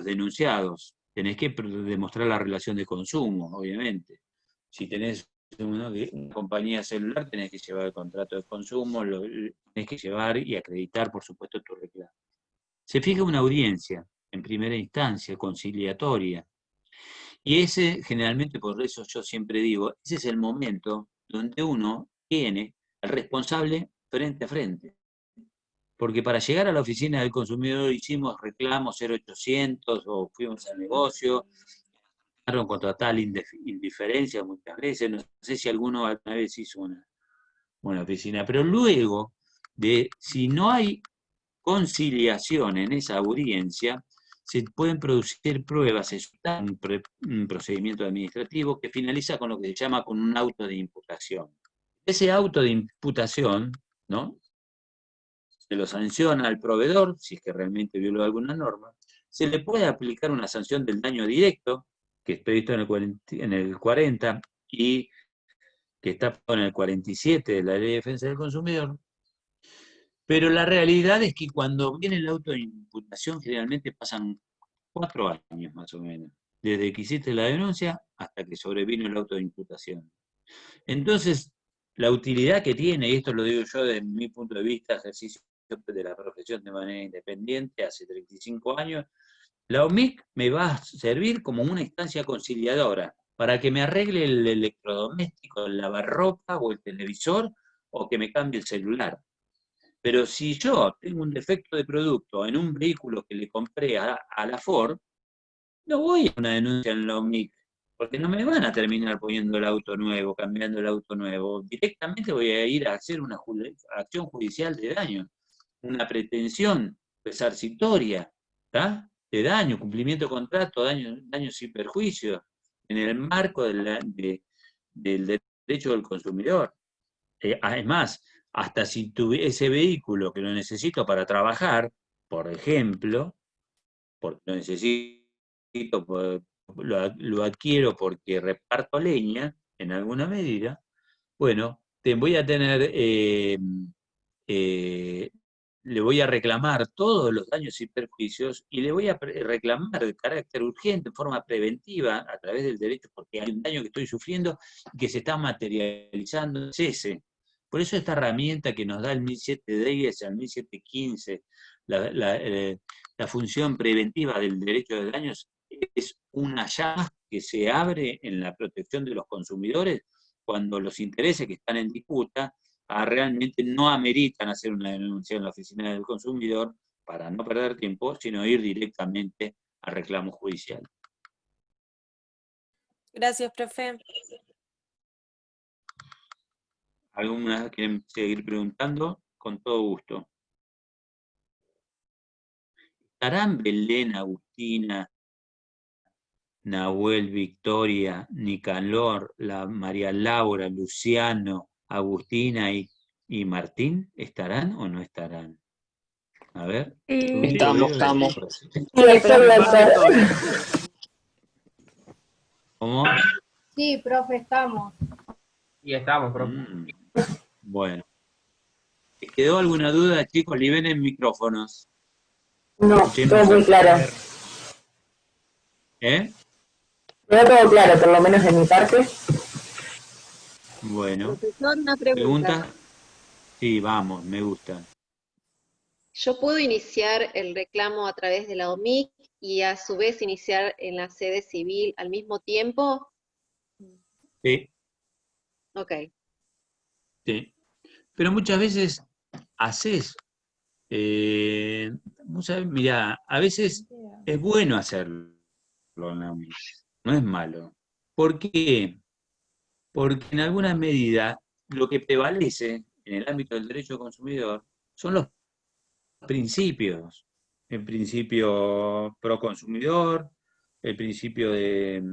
denunciados. Tenés que demostrar la relación de consumo, obviamente. Si tenés una compañía celular, tenés que llevar el contrato de consumo, tenés que llevar y acreditar, por supuesto, tu reclamo. Se fija una audiencia, en primera instancia, conciliatoria. Y ese, generalmente, por eso yo siempre digo, ese es el momento donde uno tiene al responsable frente a frente. Porque para llegar a la oficina del consumidor hicimos reclamos 0800 o fuimos al negocio, contra tal indiferencia muchas veces, no sé si alguno alguna vez hizo una oficina, pero luego si no hay conciliación en esa audiencia, se pueden producir pruebas, es un procedimiento administrativo que finaliza con lo que se llama con un auto de imputación. Ese auto de imputación, ¿no?, se lo sanciona al proveedor, si es que realmente violó alguna norma, se le puede aplicar una sanción del daño directo, que es previsto en el 40 y que está en el 47 de la Ley de Defensa del Consumidor. Pero la realidad es que cuando viene el auto de imputación, generalmente pasan 4 años más o menos, desde que hiciste la denuncia hasta que sobrevino el auto de imputación. Entonces, la utilidad que tiene, y esto lo digo yo desde mi punto de vista, ejercicio de la profesión de manera independiente hace 35 años, la OMIC me va a servir como una instancia conciliadora para que me arregle el electrodoméstico, el lavarropa o el televisor, o que me cambie el celular. Pero si yo tengo un defecto de producto en un vehículo que le compré a la Ford, no voy a una denuncia en la OMIC, porque no me van a terminar poniendo el auto nuevo, cambiando el auto nuevo. Directamente voy a ir a hacer una acción judicial de daño, una pretensión resarcitoria, ¿tá?, de daño, cumplimiento de contrato, daños y perjuicios, en el marco del derecho del consumidor. Además, hasta si tuve ese vehículo que lo necesito para trabajar, por ejemplo, porque lo necesito, lo adquiero porque reparto leña, en alguna medida, bueno, voy a tener, le voy a reclamar todos los daños y perjuicios y le voy a reclamar de carácter urgente, en forma preventiva, a través del derecho, porque hay un daño que estoy sufriendo y que se está materializando, es ese. Por eso esta herramienta que nos da el 1710 al 1715, la función preventiva del derecho de daños, es una llave que se abre en la protección de los consumidores cuando los intereses que están en disputa realmente no ameritan hacer una denuncia en la oficina del consumidor para no perder tiempo, sino ir directamente al reclamo judicial. Gracias, profe. ¿Alguna quieren seguir preguntando? Con todo gusto. ¿Estarán Belén, Agustina, Nahuel, Victoria, Nicanor, María Laura, Luciano, Agustina y Martín? ¿Estarán o no estarán? A ver. Estamos. ¿Cómo? Sí, profe, estamos. Sí, estamos, profe. Bueno. ¿Les quedó alguna duda, chicos? Liberen micrófonos. No, todo muy claro. ¿Eh? Quedó todo claro, por lo menos de mi parte. Bueno. Profesor, una pregunta. Sí, vamos, me gusta. ¿Yo puedo iniciar el reclamo a través de la OMIC y a su vez iniciar en la sede civil al mismo tiempo? Sí. Ok. Sí. Pero muchas veces haces, mirá, a veces es bueno hacerlo, no es malo. ¿Por qué? Porque en alguna medida lo que prevalece en el ámbito del derecho del consumidor son los principios. El principio pro consumidor, el principio de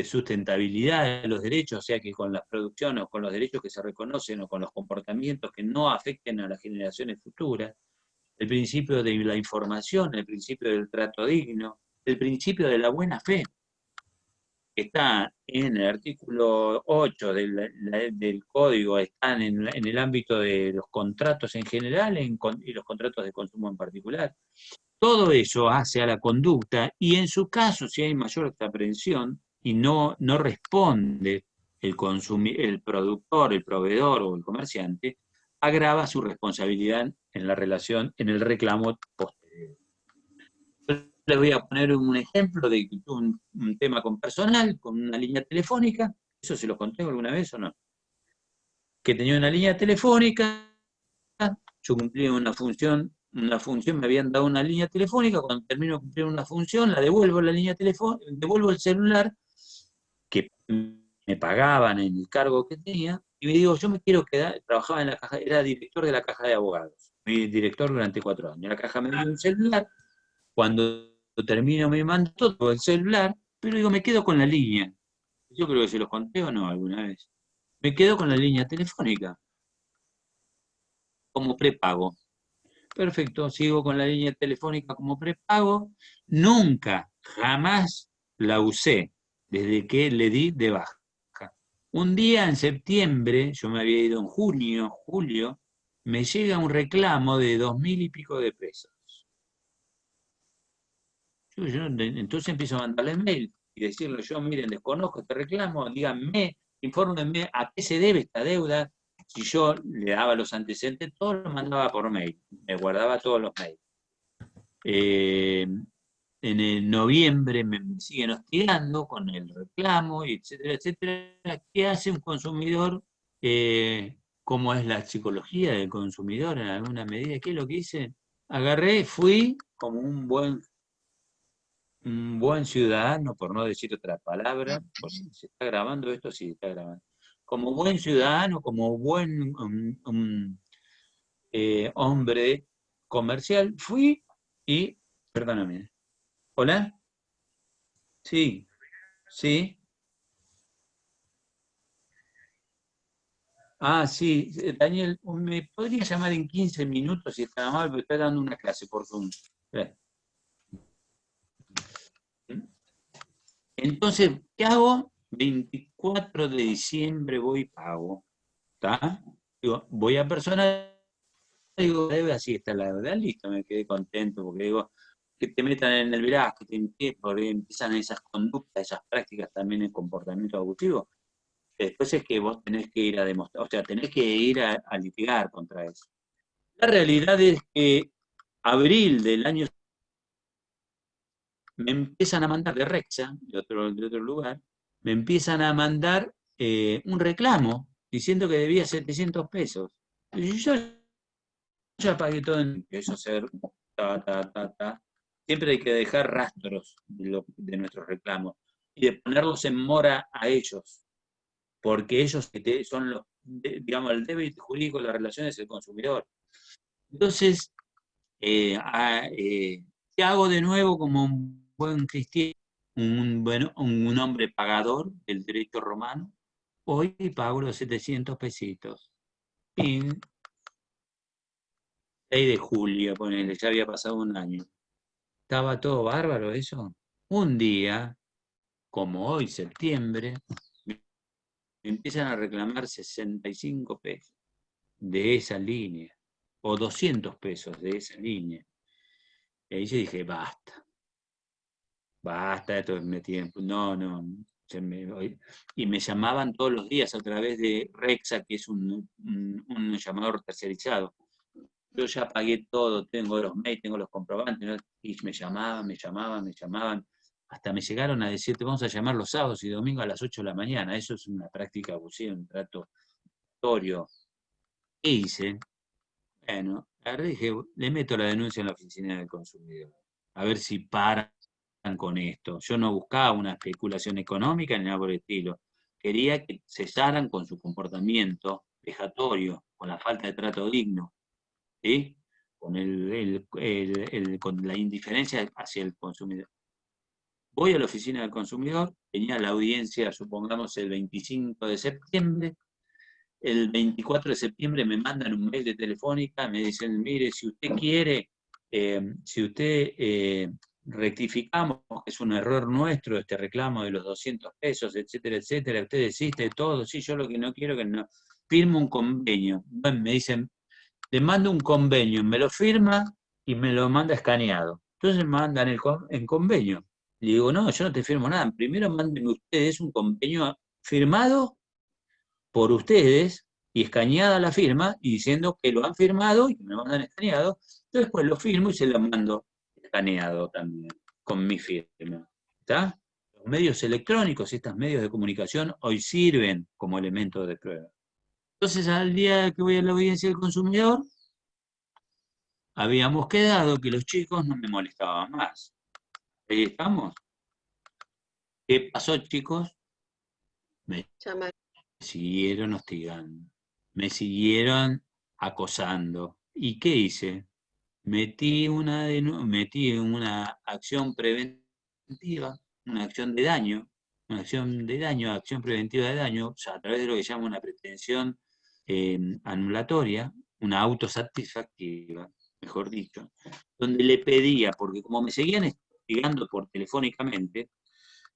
sustentabilidad de los derechos, o sea que con las producciones o con los derechos que se reconocen o con los comportamientos que no afecten a las generaciones futuras, el principio de la información, el principio del trato digno, el principio de la buena fe, que está en el artículo 8 del código, están en el ámbito de los contratos en general y los contratos de consumo en particular. Todo eso hace a la conducta y en su caso, si hay mayor aprehensión y no responde el productor, el proveedor o el comerciante, agrava su responsabilidad en la relación, en el reclamo posterior. Les voy a poner un ejemplo de un tema con personal, con una línea telefónica. ¿Eso se los conté alguna vez o no? Que tenía una línea telefónica, yo cumplía una función, me habían dado una línea telefónica, cuando termino de cumplir una función, la devuelvo la línea telefónica, devuelvo el celular, que me pagaban en el cargo que tenía, y me digo, yo me quiero quedar, trabajaba en la caja, era director de la caja de abogados, fui director durante 4 años, la caja me dio un celular, cuando termino me mandó todo el celular, pero digo, me quedo con la línea. Yo creo que se los conté o no alguna vez. Me quedo con la línea telefónica como prepago. Perfecto, sigo con la línea telefónica como prepago. Nunca, jamás la usé desde que le di de baja. Un día en septiembre, yo me había ido en junio, julio, me llega un reclamo de 2.000 y pico de pesos. Yo entonces empiezo a mandarles mail y decirle yo, miren, desconozco este reclamo, díganme, infórmenme a qué se debe esta deuda. Si yo le daba los antecedentes, todo lo mandaba por mail, me guardaba todos los mails. En el noviembre me siguen hostigando con el reclamo, etcétera, etcétera. ¿Qué hace un consumidor? ¿Cómo es la psicología del consumidor en alguna medida? ¿Qué es lo que hice? Agarré, fui como un buen ciudadano, por no decir otra palabra, porque se está grabando esto, sí, está grabando. Como buen ciudadano, como buen hombre comercial, fui y, perdóname, ¿hola? Sí, sí. Ah, sí, Daniel, ¿me podría llamar en 15 minutos si está mal? Porque estoy dando una clase por Zoom. Entonces, ¿qué hago? 24 de diciembre voy y pago. ¿Está? Digo, voy a personal, digo, debe así está la deuda, listo, me quedé contento, porque digo, que te metan en el viraj, que te empiezan esas conductas, esas prácticas también en comportamiento abusivo. Después es que vos tenés que ir a demostrar, o sea, tenés que ir a litigar contra eso. La realidad es que abril del año me empiezan a mandar de Rexa, de otro lugar, me empiezan a mandar un reclamo diciendo que debía 700 pesos. Y yo ya pagué todo, empiezo a hacer ta. Siempre hay que dejar rastros de nuestros reclamos y de ponerlos en mora a ellos, porque ellos son los, digamos, el débito jurídico de las relaciones del consumidor. Entonces, ¿qué hago de nuevo como un buen cristiano, un hombre pagador del derecho romano? Hoy pago los 700 pesitos. Fin. 6 de julio, ponele, ya había pasado un año. Estaba todo bárbaro eso. Un día, como hoy, septiembre, me empiezan a reclamar 65 pesos de esa línea, o 200 pesos de esa línea. Y ahí yo dije, basta, esto me tiempo. No. Y me llamaban todos los días a través de Rexa, que es un llamador terciarizado. Yo ya pagué todo, tengo los mails, tengo los comprobantes, ¿no? Y me llamaban, hasta me llegaron a decir, te vamos a llamar los sábados y domingos a las 8 de la mañana. Eso es una práctica abusiva, un trato obligatorio. ¿Qué hice? Bueno, agarré y dije, le meto la denuncia en la oficina del consumidor, a ver si paran con esto. Yo no buscaba una especulación económica ni nada por el estilo. Quería que cesaran con su comportamiento vejatorio, con la falta de trato digno, ¿sí? Con con la indiferencia hacia el consumidor. Voy a la oficina del consumidor, tenía la audiencia, supongamos, el 25 de septiembre, el 24 de septiembre me mandan un mail de Telefónica, me dicen, mire, si usted quiere, rectificamos que es un error nuestro este reclamo de los 200 pesos, etcétera, etcétera, usted desiste de todo, sí, yo lo que no quiero que no, firme un convenio. Bueno, me dicen, le mando un convenio, me lo firma y me lo manda escaneado. Entonces me mandan el convenio. Le digo, no, yo no te firmo nada. Primero manden ustedes un convenio firmado por ustedes y escaneada la firma y diciendo que lo han firmado y que me lo mandan escaneado. Yo después lo firmo y se lo mando escaneado también, con mi firma. ¿Está? Los medios electrónicos, estos medios de comunicación, hoy sirven como elemento de prueba. Entonces, al día que voy a la audiencia del consumidor, habíamos quedado que los chicos no me molestaban más. Ahí estamos. ¿Qué pasó, chicos? Me siguieron hostigando, me siguieron acosando. ¿Y qué hice? Metí una acción preventiva, una acción de daño, acción preventiva de daño, o sea, a través de lo que llama una pretensión anulatoria, una autosatisfactiva, mejor dicho, donde le pedía, porque como me seguían hostigando por telefónicamente,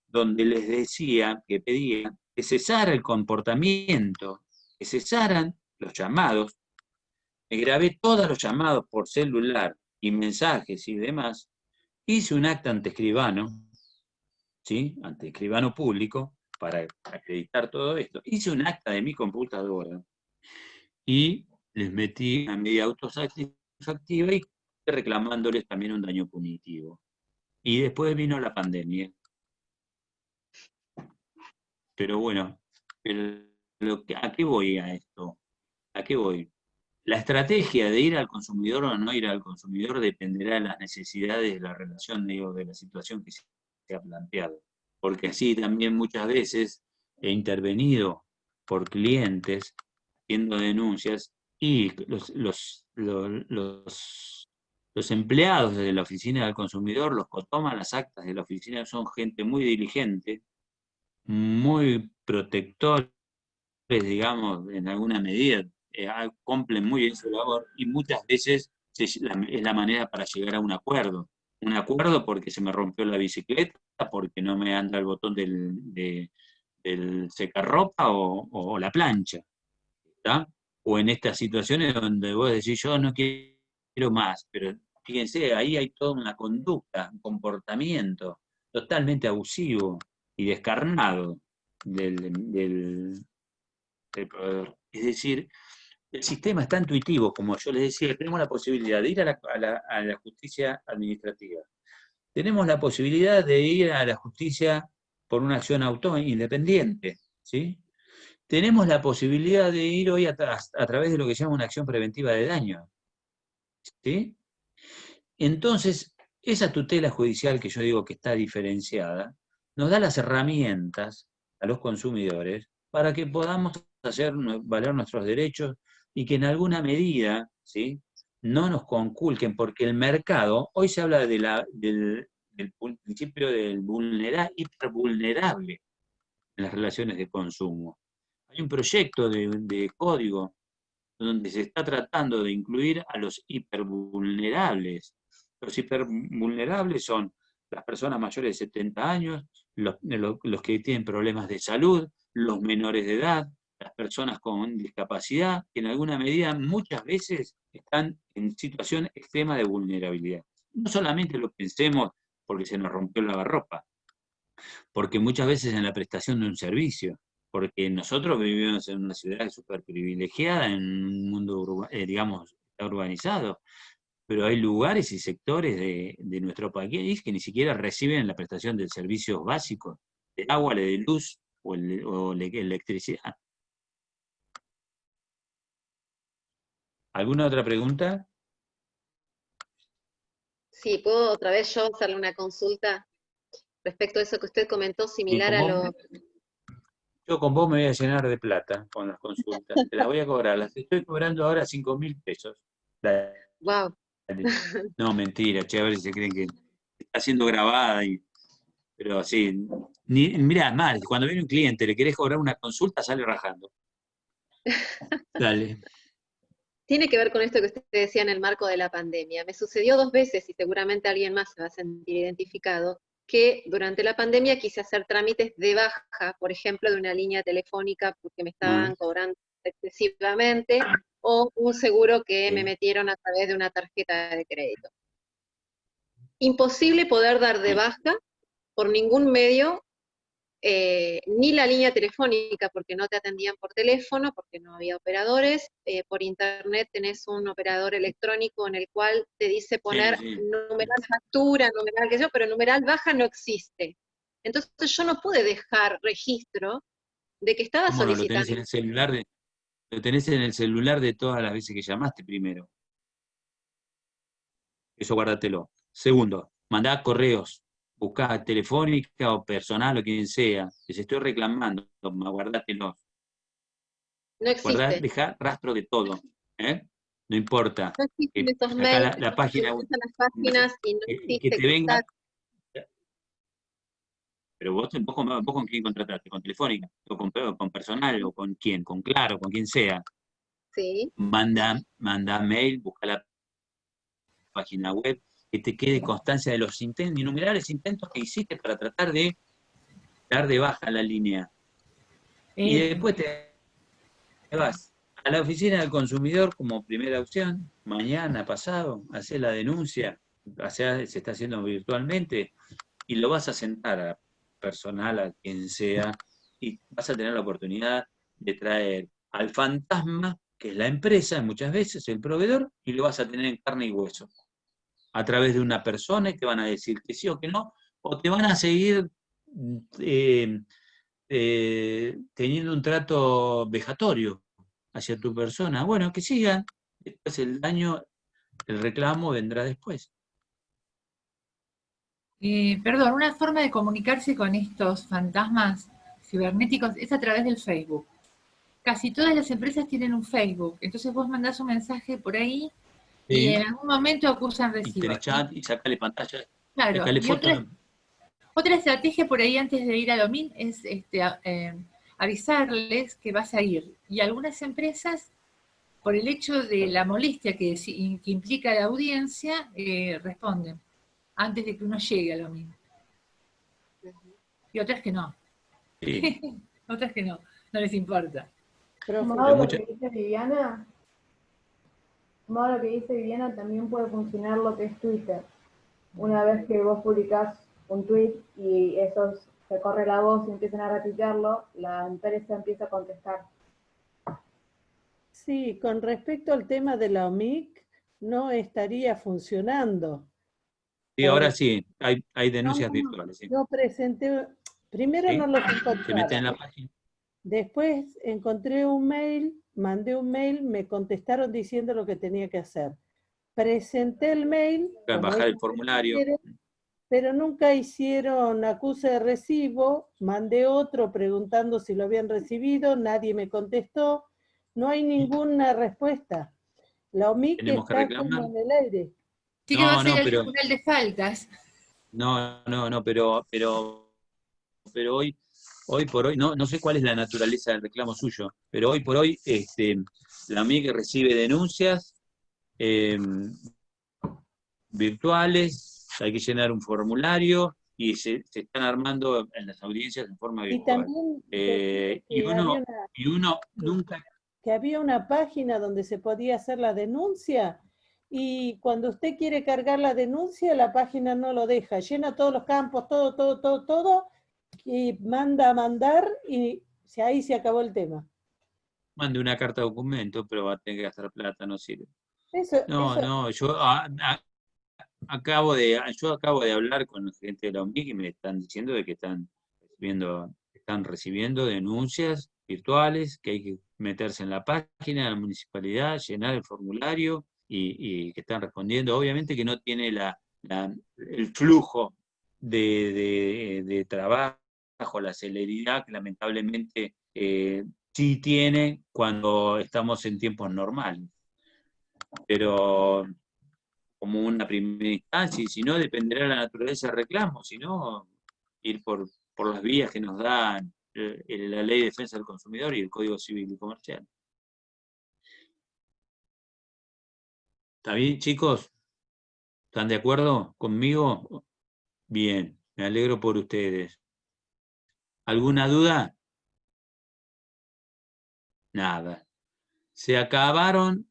donde les decía que pedía que cesara el comportamiento, que cesaran los llamados. Me grabé todos los llamados por celular y mensajes y demás. Hice un acta ante escribano, ¿sí? Ante escribano público, para acreditar todo esto. Hice un acta de mi computadora y les metí una medida autosatisfactiva y reclamándoles también un daño punitivo. Y después vino la pandemia. Pero bueno, ¿a qué voy a esto? ¿A qué voy? La estrategia de ir al consumidor o no ir al consumidor dependerá de las necesidades de la relación, digo, de la situación que se ha planteado. Porque así también muchas veces he intervenido por clientes haciendo denuncias y los empleados de la oficina del consumidor, los que toman las actas de la oficina, son gente muy diligente, muy protectores, digamos, en alguna medida, cumplen muy bien su labor y muchas veces es la manera para llegar a un acuerdo. Un acuerdo porque se me rompió la bicicleta, porque no me anda el botón del secarropa o la plancha, ¿está? O en estas situaciones donde vos decís, yo no quiero más, pero fíjense, ahí hay toda una conducta, un comportamiento totalmente abusivo y descarnado del proveedor. Es decir, el sistema es tan intuitivo, como yo les decía, tenemos la posibilidad de ir a la justicia administrativa. Tenemos la posibilidad de ir a la justicia por una acción autónoma independiente, ¿sí? tenemos la posibilidad de ir hoy a través de lo que se llama una acción preventiva de daño. ¿Sí? Entonces, esa tutela judicial que yo digo que está diferenciada, nos da las herramientas a los consumidores para que podamos hacer valer nuestros derechos y que en alguna medida, ¿sí?, no nos conculquen, porque el mercado, hoy se habla del principio del hipervulnerable en las relaciones de consumo. Hay un proyecto de código donde se está tratando de incluir a los hipervulnerables. Los hipervulnerables son las personas mayores de 70 años, los que tienen problemas de salud, los menores de edad, las personas con discapacidad, que en alguna medida muchas veces están en situación extrema de vulnerabilidad. No solamente lo pensemos porque se nos rompió el lavarropa, porque muchas veces en la prestación de un servicio, porque nosotros vivimos en una ciudad súper privilegiada, en un mundo, digamos, urbanizado, pero hay lugares y sectores de nuestro país que ni siquiera reciben la prestación de servicios básicos, de agua, de luz o electricidad. ¿Alguna otra pregunta? Sí, ¿puedo otra vez yo hacerle una consulta respecto a eso que usted comentó, similar a lo... Yo con vos me voy a llenar de plata con las consultas. Te las voy a cobrar. Las estoy cobrando ahora 5.000 pesos. Wow. No, mentira, che, a ver si se creen que está siendo grabada. Pero sí, mirá, mal, cuando viene un cliente, le querés cobrar una consulta, sale rajando. Dale. Tiene que ver con esto que usted decía en el marco de la pandemia. Me sucedió 2 veces, y seguramente alguien más se va a sentir identificado, que durante la pandemia quise hacer trámites de baja, por ejemplo, de una línea telefónica porque me estaban cobrando excesivamente, o un seguro que me metieron a través de una tarjeta de crédito. Imposible poder dar de baja por ningún medio, ni la línea telefónica, porque no te atendían por teléfono, porque no había operadores. Por internet tenés un operador electrónico en el cual te dice poner numeral factura, numeral qué sé yo, pero numeral baja no existe. Entonces yo no pude dejar registro de que estaba solicitando. Lo tenés en el celular lo tenés en el celular de todas las veces que llamaste primero. Eso guárdatelo. Segundo, mandá correos. Buscá telefónica o personal o quien sea. Les estoy reclamando, guardátelo. No existe. Dejá rastro de todo. No importa. No existen esos mails, la página web. Las páginas y no existe que te venga. Pero vos con quién contrataste, con Telefónica, o con personal, o con quién, con Claro, con quien sea. Sí. Manda mail, busca la página web, que te quede constancia de los innumerables intentos que hiciste para tratar de dar de baja la línea. Y después te vas a la oficina del consumidor como primera opción, mañana, pasado, hacer la denuncia, se está haciendo virtualmente, y lo vas a sentar a personal, a quien sea, y vas a tener la oportunidad de traer al fantasma, que es la empresa, muchas veces el proveedor, y lo vas a tener en carne y hueso. A través de una persona, y te van a decir que sí o que no, o te van a seguir teniendo un trato vejatorio hacia tu persona. Bueno, que sigan, después el daño, el reclamo vendrá después. Perdón, una forma de comunicarse con estos fantasmas cibernéticos es a través del Facebook. Casi todas las empresas tienen un Facebook, entonces vos mandás un mensaje por ahí y en algún momento acusan recibo. Y tenés chat y sacale pantalla. Claro, sacale y foto. otra estrategia por ahí antes de ir a Domin es avisarles que vas a ir. Y algunas empresas, por el hecho de la molestia que implica la audiencia, responden antes de que uno llegue a lo mismo. Y otras que no. Sí. Otras que no les importa. Sumado a lo que dice Viviana, también puede funcionar lo que es Twitter. Una vez que vos publicás un tweet y esos se corre la voz y empiezan a retuitearlo, la empresa empieza a contestar. Sí, con respecto al tema de la OMIC, no estaría funcionando. Sí, ahora sí, hay denuncias virtuales. Sí. Yo presenté, primero no los encontraron. Se meten en la página. Después encontré un mail, mandé un mail, me contestaron diciendo lo que tenía que hacer. Presenté el mail, Bajar el formulario. pero nunca hicieron acuse de recibo, mandé otro preguntando si lo habían recibido, nadie me contestó, no hay ninguna respuesta. La OMIC está como en el aire. Sí que va a ser el tribunal de faltas. No, pero hoy por hoy, no sé cuál es la naturaleza del reclamo suyo, pero hoy por hoy la OMIC recibe denuncias virtuales, hay que llenar un formulario y se están armando en las audiencias en forma virtual. Y uno nunca... Que había una página donde se podía hacer la denuncia y cuando usted quiere cargar la denuncia, la página no lo deja, llena todos los campos, todo, y manda a mandar y ahí se acabó el tema. Mande una carta de documento, pero va a tener que gastar plata, no sirve. Yo acabo de hablar con la gente de la OMIC y me están diciendo de que están recibiendo denuncias virtuales, que hay que meterse en la página de la municipalidad, llenar el formulario y que están respondiendo. Obviamente que no tiene el flujo de trabajo, la celeridad que lamentablemente sí tiene cuando estamos en tiempos normales. Pero como una primera instancia, y si no, dependerá de la naturaleza del reclamo, si no, ir por las vías que nos dan la Ley de Defensa del Consumidor y el Código Civil y Comercial. ¿Está bien, chicos? ¿Están de acuerdo conmigo? Bien, me alegro por ustedes. ¿Alguna duda? Nada. Se acabaron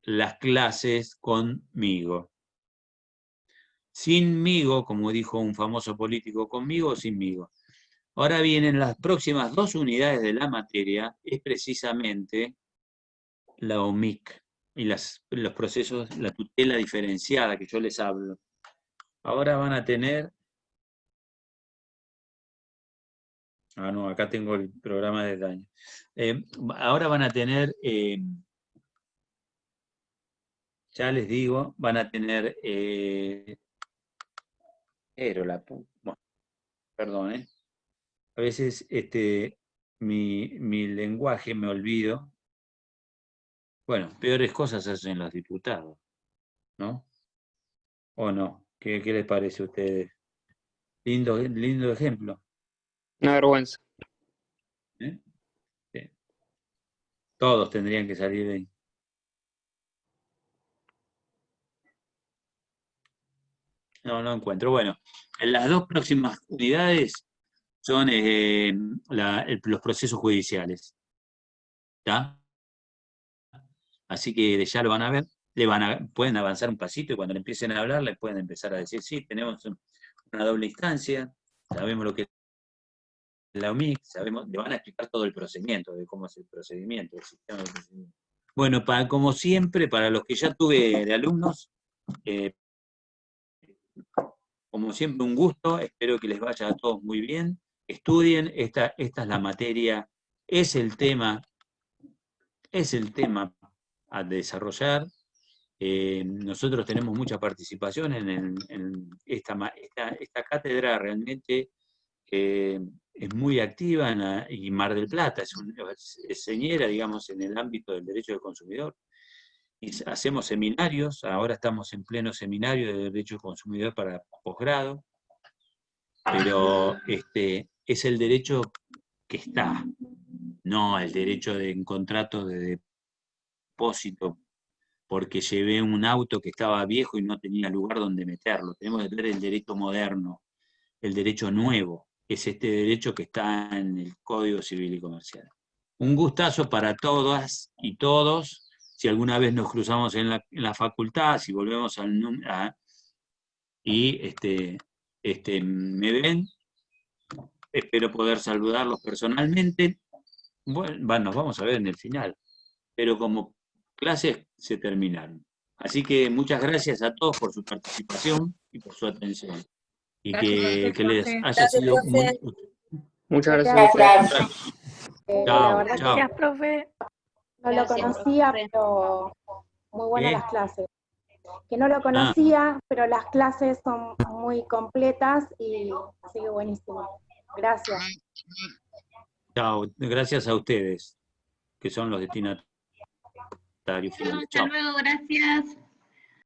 las clases conmigo. Sinmigo, como dijo un famoso político, conmigo o sinmigo. Ahora vienen las próximas 2 unidades de la materia, es precisamente la OMIC y los procesos, la tutela diferenciada que yo les hablo. Ahora van a tener... no, acá tengo el programa de daño. Ahora van a tener... ya les digo, van a tener... perdón, a veces mi lenguaje me olvido. Bueno, peores cosas hacen los diputados, ¿no? ¿O no? ¿Qué les parece a ustedes? Lindo ejemplo. Una vergüenza. Sí. Todos tendrían que salir de ahí. No encuentro. Bueno, en las 2 próximas unidades son los procesos judiciales. ¿Está? Así que ya lo van a ver, pueden avanzar un pasito y cuando le empiecen a hablar les pueden empezar a decir, sí, tenemos una doble instancia, sabemos lo que es la OMIC, le van a explicar todo el procedimiento, de cómo es el procedimiento, el sistema de procedimiento. Bueno, como siempre, para los que ya tuve de alumnos, como siempre un gusto, espero que les vaya a todos muy bien, estudien, esta es la materia, es el tema a desarrollar. Nosotros tenemos mucha participación en esta cátedra, realmente es muy activa y Mar del Plata es señera, digamos, en el ámbito del derecho del consumidor. Y hacemos seminarios, ahora estamos en pleno seminario de derecho del consumidor para posgrado, pero es el derecho que está, no el derecho en contrato de depósito, porque llevé un auto que estaba viejo y no tenía lugar donde meterlo. Tenemos que ver el derecho moderno, el derecho nuevo, es este derecho que está en el Código Civil y Comercial. Un gustazo para todas y todos. Si alguna vez nos cruzamos en la facultad, si volvemos me ven, espero poder saludarlos personalmente. Bueno, nos vamos a ver en el final, pero como clases se terminaron. Así que muchas gracias a todos por su participación y por su atención. Y que les haya sido muy útil. Muchas gracias. Chao, La verdad chao. Gracias, profe. no lo Gracias, conocía, profe. pero muy buenas ¿Qué? las clases. Que no lo conocía, pero las clases son muy completas y así que buenísimo. Gracias. Chao. Gracias a ustedes, que son los destinatarios Chao, finales. hasta Chao. luego, gracias.